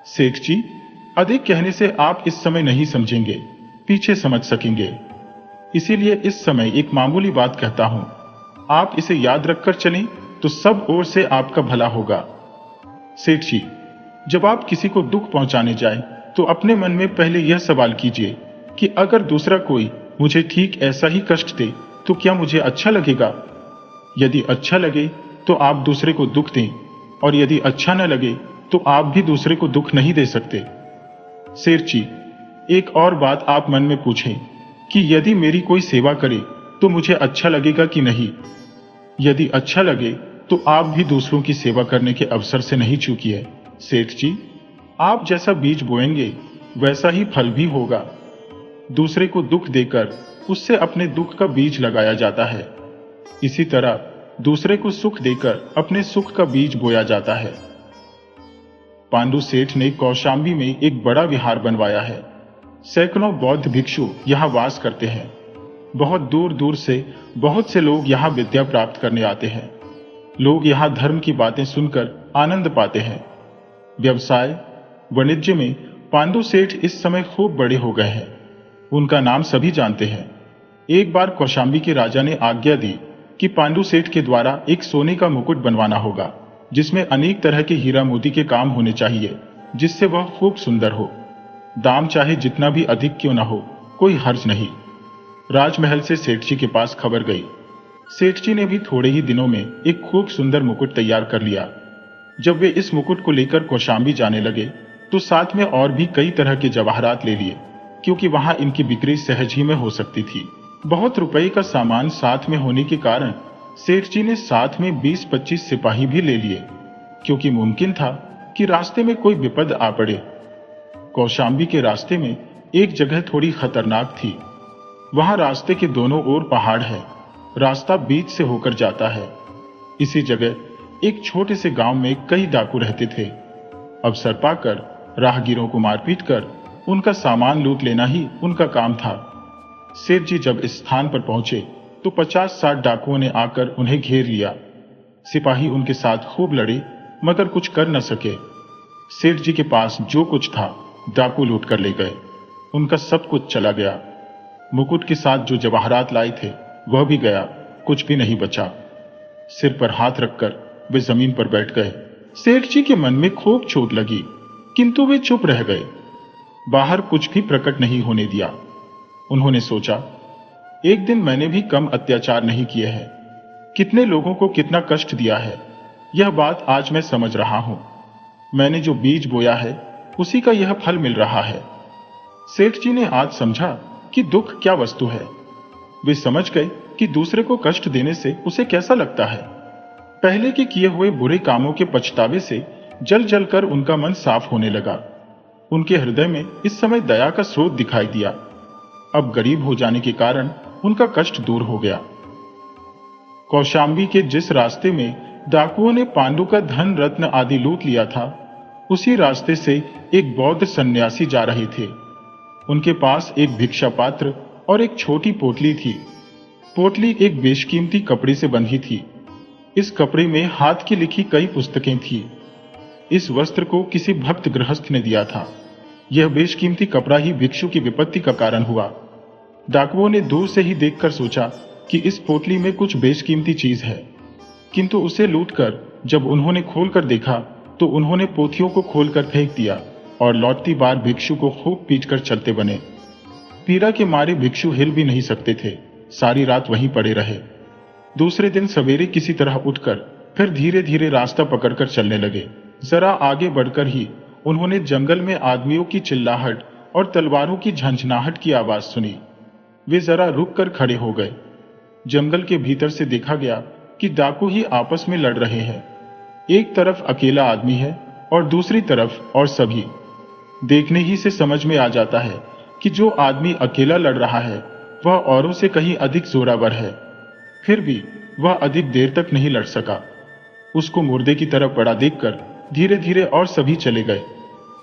सेठ जी, अधिक कहने से आप इस समय नहीं समझेंगे, पीछे समझ सकेंगे। इसीलिए इस समय एक मामूली बात कहता हूं, आप इसे याद रखकर चलें तो सब ओर से आपका भला होगा। सेठ जी, जब आप किसी को दुख पहुंचाने जाएं तो अपने मन में पहले यह सवाल कीजिए कि अगर दूसरा कोई मुझे ठीक ऐसा ही कष्ट दे तो क्या मुझे अच्छा लगेगा। यदि अच्छा लगे तो आप दूसरे को दुख दें, और यदि अच्छा न लगे तो आप भी दूसरे को दुख नहीं दे सकते। सेठ जी, एक और बात आप मन में पूछें कि यदि मेरी कोई सेवा करे तो मुझे अच्छा लगेगा कि नहीं? यदि अच्छा लगे तो आप भी दूसरों की सेवा करने के अवसर से नहीं चूकिए। सेठ जी, आप जैसा बीज बोएंगे वैसा ही फल भी होगा। दूसरे को दुख देकर उससे अपने दुख का बीज लगाया जाता है। इसी तरह दूसरे को सुख देकर अपने सुख का बीज बोया जाता है। पांडु सेठ ने कौशाम्बी में एक बड़ा विहार बनवाया है। सैकड़ों बौद्ध भिक्षु यहाँ वास करते हैं। बहुत दूर दूर से बहुत से लोग यहाँ विद्या प्राप्त करने आते हैं। लोग यहाँ धर्म की बातें सुनकर आनंद पाते हैं। व्यवसाय वाणिज्य में पांडु सेठ इस समय खूब बड़े हो गए हैं। उनका नाम सभी जानते हैं। एक बार कौशाम्बी के राजा ने आज्ञा दी कि पांडु सेठ के द्वारा एक सोने का मुकुट बनवाना होगा, जिसमें अनेक तरह के हीरा मोती के काम होने चाहिए, जिससे वह खूब सुंदर हो। दाम चाहे जितना भी अधिक क्यों न हो, कोई हर्ज नहीं। राजमहल से सेठ जी के पास खबर गई। सेठ जी ने भी थोड़े ही दिनों में एक खूब सुंदर मुकुट तैयार कर लिया। जब वे इस मुकुट को लेकर कौशाम्बी जाने लगे तो साथ में और भी कई तरह के जवाहरात ले लिए, क्योंकि वहां इनकी बिक्री सहज ही में हो सकती थी। बहुत रुपए का सामान साथ में होने के कारण सेठ जी ने साथ में 20-25 सिपाही भी ले लिए, क्योंकि मुमकिन था कि रास्ते में कोई विपद आ पड़े। कौशाम्बी के रास्ते में एक जगह थोड़ी खतरनाक थी। वहां रास्ते के दोनों ओर पहाड़ है। रास्ता बीच से होकर जाता है। इसी जगह एक छोटे से गांव में कई डाकू रहते थे। अवसर पाकर राहगीरों को मारपीट कर उनका सामान लूट लेना ही उनका काम था। सेठ जी जब इस स्थान पर पहुंचे तो 50-60 डाकुओं ने आकर उन्हें घेर लिया। सिपाही उनके साथ खूब लड़े, मगर कुछ कर न सके। सेठ जी के पास जो कुछ था डाकू लूट कर ले गए। उनका सब कुछ चला गया। मुकुट के साथ जो जवाहरात लाए थे वह भी गया, कुछ भी नहीं बचा। सिर पर हाथ रखकर वे जमीन पर बैठ गए। सेठ जी के मन में खूब चोट लगी, किंतु वे चुप रह गए। बाहर कुछ भी प्रकट नहीं होने दिया। उन्होंने सोचा, एक दिन मैंने भी कम अत्याचार नहीं किए हैं। कितने लोगों को कितना कष्ट दिया है, यह बात आज मैं समझ रहा हूं। मैंने जो बीज बोया है उसी का यह फल मिल रहा है। सेठ जी ने आज समझा कि दुख क्या वस्तु है। वे समझ गए कि दूसरे को कष्ट देने से उसे कैसा लगता है। पहले के किए हुए बुरे कामों के पछतावे से जल जल कर उनका मन साफ होने लगा। उनके हृदय में इस समय दया का स्रोत दिखाई दिया। अब गरीब हो जाने के कारण उनका कष्ट दूर हो गया। कौशाम्बी के जिस रास्ते में डाकुओं ने पांडु का धन रत्न आदि लूट लिया था, उसी रास्ते से एक बौद्ध सन्यासी जा रहे थे। उनके पास एक भिक्षा पात्र और एक छोटी पोटली थी। पोटली एक बेशकीमती कपड़े से बंधी थी। इस कपड़े में हाथ की लिखी कई पुस्तकें थी। इस वस्त्र को किसी भक्त गृहस्थ ने दिया था। यह बेशकीमती कपड़ा ही भिक्षु की विपत्ति का कारण हुआ। डाकुओं ने दूर से ही देखकर सोचा कि इस पोटली में कुछ बेशकीमती चीज है, किंतु उसे लूटकर जब उन्होंने खोलकर देखा तो उन्होंने पोथियों को खोलकर फेंक दिया और लौटती बार भिक्षु को खूब पीटकर चलते बने। पीड़ा के मारे भिक्षु हिल भी नहीं सकते थे। सारी रात वहीं पड़े रहे। दूसरे दिन सवेरे किसी तरह उठकर फिर धीरे धीरे रास्ता पकड़कर चलने लगे। जरा आगे बढ़कर ही उन्होंने जंगल में आदमियों की चिल्लाहट और तलवारों की झंझनाहट की आवाज सुनी। वे जरा रुक कर खड़े हो गए। जंगल के भीतर से देखा गया कि डाकू ही आपस में लड़ रहे हैं। एक तरफ अकेला आदमी है और दूसरी तरफ और सभी। देखने ही से समझ में आ जाता है कि जो आदमी अकेला लड़ रहा है वह औरों से कहीं अधिक जोरावर है। फिर भी वह अधिक देर तक नहीं लड़ सका। उसको मुर्दे की तरफ पड़ा देखकर धीरे धीरे और सभी चले गए।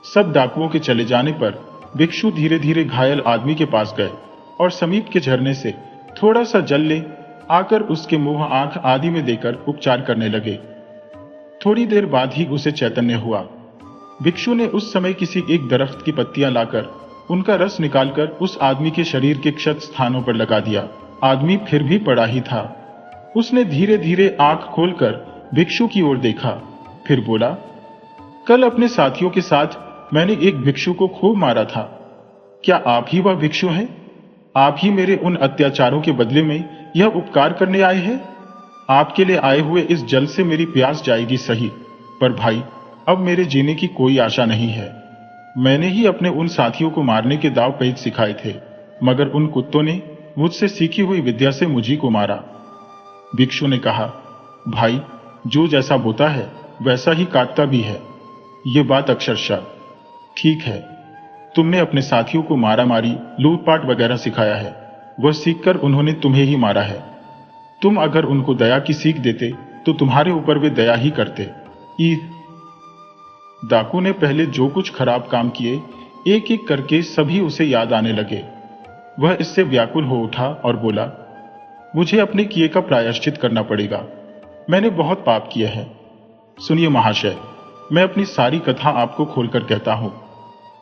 सब डाकुओं के चले जाने पर भिक्षु धीरे धीरे घायल आदमी के पास गए और समीप के झरने से थोड़ा सा जल ले आकर उसके मुंह आंख आदि में देकर उपचार करने लगे। थोड़ी देर बाद ही उसे चैतन्य हुआ। भिक्षु ने उस समय किसी एक दरख्त की पत्तियां लाकर उनका रस निकालकर उस आदमी के शरीर के क्षत स्थानों पर लगा दिया। आदमी फिर भी पड़ा ही था। उसने धीरे धीरे आंख खोलकर भिक्षु की ओर देखा, फिर बोला, कल अपने साथियों के साथ मैंने एक भिक्षु को खूब मारा था। क्या आप ही वह भिक्षु हैं? आप ही मेरे उन अत्याचारों के बदले में यह उपकार करने आए हैं? आपके लिए आए हुए इस जल से मेरी प्यास जाएगी सही, पर भाई अब मेरे जीने की कोई आशा नहीं है। मैंने ही अपने उन साथियों को मारने के दाव पेच सिखाए थे, मगर उन कुत्तों ने मुझसे सीखी हुई विद्या से मुझी को मारा। भिक्षु ने कहा, भाई, जो जैसा बोता है वैसा ही काटता भी है। ये बात अक्षरशः ठीक है। तुमने अपने साथियों को मारा मारी, लूटपाट वगैरह सिखाया है, वह सीखकर उन्होंने तुम्हें ही मारा है। तुम अगर उनको दया की सीख देते तो तुम्हारे ऊपर वे दया ही करते। डाकू ने पहले जो कुछ खराब काम किए एक एक करके सभी उसे याद आने लगे। वह इससे व्याकुल हो उठा और बोला, मुझे अपने किए का प्रायश्चित करना पड़ेगा। मैंने बहुत पाप किए हैं। सुनिए महाशय, मैं अपनी सारी कथा आपको खोलकर कहता हूं।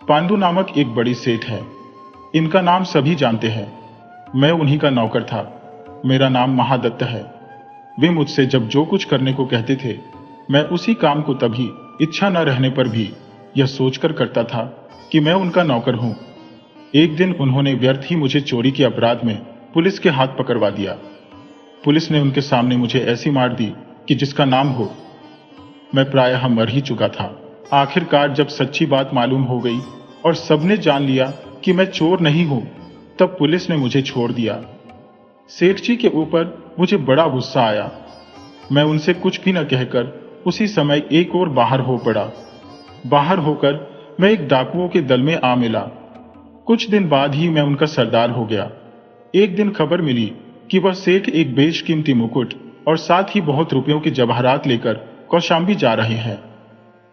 पांडु नामक एक बड़ी सेठ है। इनका नाम सभी जानते हैं। मैं उन्हीं का नौकर था। मेरा नाम महादत्त है। वे मुझसे जब जो कुछ करने को कहते थे, मैं उसी काम को तभी इच्छा न रहने पर भी यह सोचकर करता था कि मैं उनका नौकर हूं। एक दिन उन्होंने व्यर्थ ही मुझे चोरी के अपराध में पुलिस के हाथ पकड़वा दिया। पुलिस ने उनके सामने मुझे ऐसी मार दी कि जिसका नाम हो। मैं प्रायः मर ही चुका था। आखिरकार जब सच्ची बात मालूम हो गई और सबने जान लिया कि मैं चोर नहीं हूं, तब पुलिस ने मुझे छोड़ दिया। सेठ जी के ऊपर मुझे बड़ा गुस्सा आया। मैं उनसे कुछ भी न कहकर उसी समय एक और बाहर हो पड़ा। बाहर होकर मैं एक डाकुओं के दल में आ मिला। कुछ दिन बाद ही मैं उनका सरदार हो गया। एक दिन खबर मिली कि वह सेठ एक बेशकीमती मुकुट और साथ ही बहुत रुपयों के जवाहरात लेकर कौशाम्बी जा रहे हैं।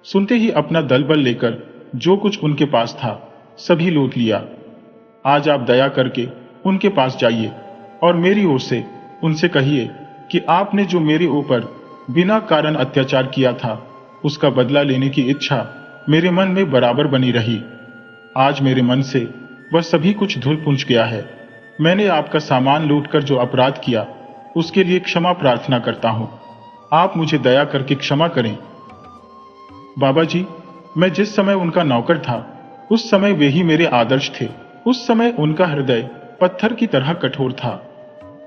सुनते ही अपना दल बल लेकर जो कुछ उनके पास था सभी लूट लिया। आज आप दया करके उनके पास जाइए और मेरी ओर से उनसे कहिए कि आपने जो मेरे ऊपर बिना कारण अत्याचार किया था, उसका बदला लेने की इच्छा मेरे मन में बराबर बनी रही। आज मेरे मन से वह सभी कुछ धुल पुंज गया है। मैंने आपका सामान लूटकर जो अपराध किया, उसके लिए क्षमा प्रार्थना करता हूं। आप मुझे दया करके क्षमा करें। बाबा जी, मैं जिस समय उनका नौकर था, उस समय वे ही मेरे आदर्श थे। उस समय उनका हृदय पत्थर की तरह कठोर था।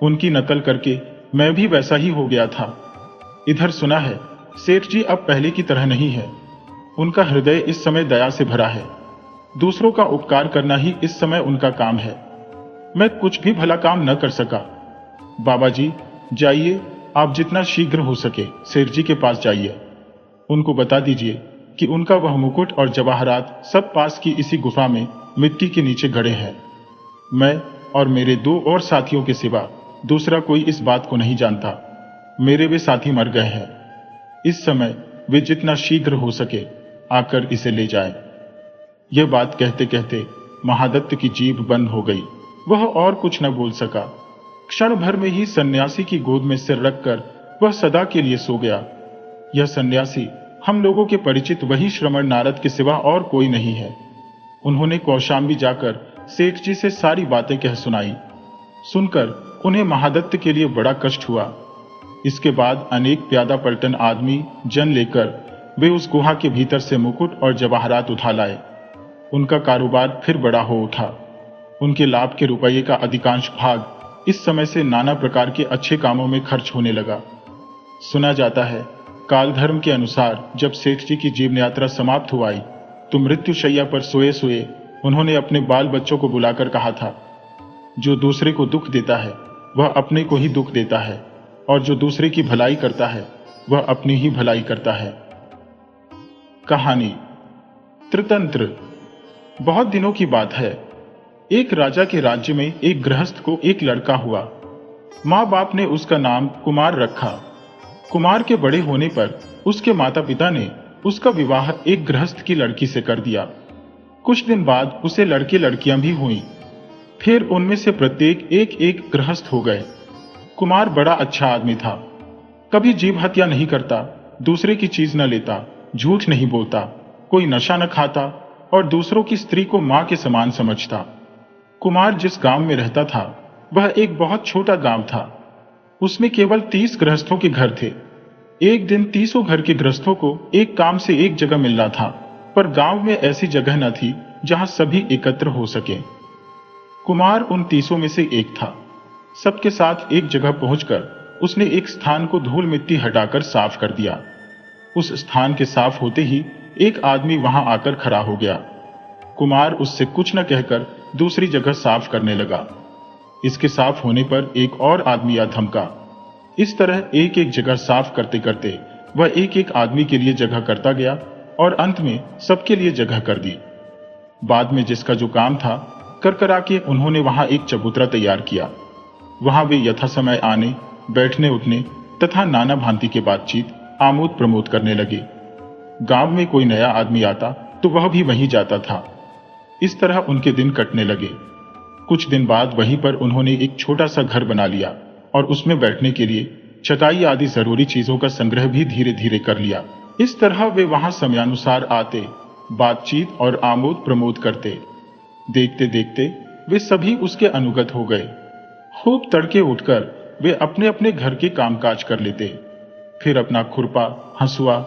उनकी नकल करके मैं भी वैसा ही हो गया था। इधर सुना है सेठ जी अब पहले की तरह नहीं है। उनका हृदय इस समय दया से भरा है। दूसरों का उपकार करना ही इस समय उनका काम है। मैं कुछ भी भला काम न कर सका। बाबा जी, जाइए, आप जितना शीघ्र हो सके सेठ जी के पास जाइए। उनको बता दीजिए कि उनका वह मुकुट और जवाहरात सब पास की इसी गुफा में मिट्टी के नीचे गड़े हैं। मैं और मेरे 2 और साथियों के सिवा दूसरा कोई इस बात को नहीं जानता। मेरे वे साथी मर गए हैं। इस समय वे जितना शीघ्र हो सके आकर इसे ले जाएं। यह बात कहते कहते महादत्त की जीभ बंद हो गई। वह और कुछ न बोल सका। क्षण भर में ही सन्यासी की गोद में सिर रखकर वह सदा के लिए सो गया। यह सन्यासी हम लोगों के परिचित वही श्रमण नारद के सिवा और कोई नहीं है। उन्होंने कौशाम्बी जाकर सेठ जी से सारी बातें कह सुनाई। सुनकर उन्हें महादत्त के लिए बड़ा कष्ट हुआ। इसके बाद अनेक प्यादा पलटन आदमी जन लेकर वे उस गुहा के भीतर से मुकुट और जवाहरात उठा लाए। उनका कारोबार फिर बड़ा हो उठा। उनके लाभ के रुपये का अधिकांश भाग इस समय से नाना प्रकार के अच्छे कामों में खर्च होने लगा। सुना जाता है काल धर्म के अनुसार जब सेठ जी की जीवन यात्रा समाप्त हो आई तो मृत्युशैया पर सोए सोए उन्होंने अपने बाल बच्चों को बुलाकर कहा था, जो दूसरे को दुख देता है वह अपने को ही दुख देता है, और जो दूसरे की भलाई करता है वह अपनी ही भलाई करता है। कहानी त्रितंत्र। बहुत दिनों की बात है। एक राजा के राज्य में एक गृहस्थ को एक लड़का हुआ। माँ बाप ने उसका नाम कुमार रखा। कुमार के बड़े होने पर उसके माता पिता ने उसका विवाह एक गृहस्थ की लड़की से कर दिया। कुछ दिन बाद उसे लड़के लड़कियां भी हुईं। फिर उनमें से प्रत्येक एक एक गृहस्थ हो गए। कुमार बड़ा अच्छा आदमी था। कभी जीव हत्या नहीं करता, दूसरे की चीज न लेता, झूठ नहीं बोलता, कोई नशा न खाता और दूसरों की स्त्री को मां के समान समझता। कुमार जिस गांव में रहता था वह एक बहुत छोटा गांव था। उसमें केवल 30 गृहस्थों के घर थे। एक दिन 30 घर के गृहस्थों को एक काम से एक जगह मिलना था, पर गांव में ऐसी जगह न थी जहां सभी एकत्र हो सके। कुमार उन 30 में से एक था। सबके साथ एक जगह पहुंचकर उसने एक स्थान को धूल मिट्टी हटाकर साफ कर दिया। उस स्थान के साफ होते ही एक आदमी वहां आकर खड़ा हो गया। कुमार उससे कुछ न कहकर दूसरी जगह साफ करने लगा। इसके साफ होने पर एक और आदमी आ धमका। इस तरह एक एक जगह साफ करते करते वह एक एक आदमी के लिए जगह करता गया और अंत में सबके लिए जगह कर दी। बाद में जिसका जो काम था कर करा के उन्होंने वहां एक चबूतरा तैयार किया। वहां वे यथा समय आने, बैठने, उठने तथा नाना भांति के बातचीत, आमोद प्रमोद करने लगे। गांव में कोई नया आदमी आता तो वह भी वहीं जाता था। इस तरह उनके दिन कटने लगे। कुछ दिन बाद वहीं पर उन्होंने एक छोटा सा घर बना लिया और उसमें बैठने के लिए चटाई आदि जरूरी चीजों का संग्रह भी धीरे धीरे कर लिया। इस तरह वे वहां समयानुसार आते, बातचीत और आमोद प्रमोद करते। देखते देखते वे सभी उसके अनुगत हो गए। खूब तड़के उठकर वे अपने अपने घर के कामकाज कर लेते, फिर अपना खुरपा, हंसुआ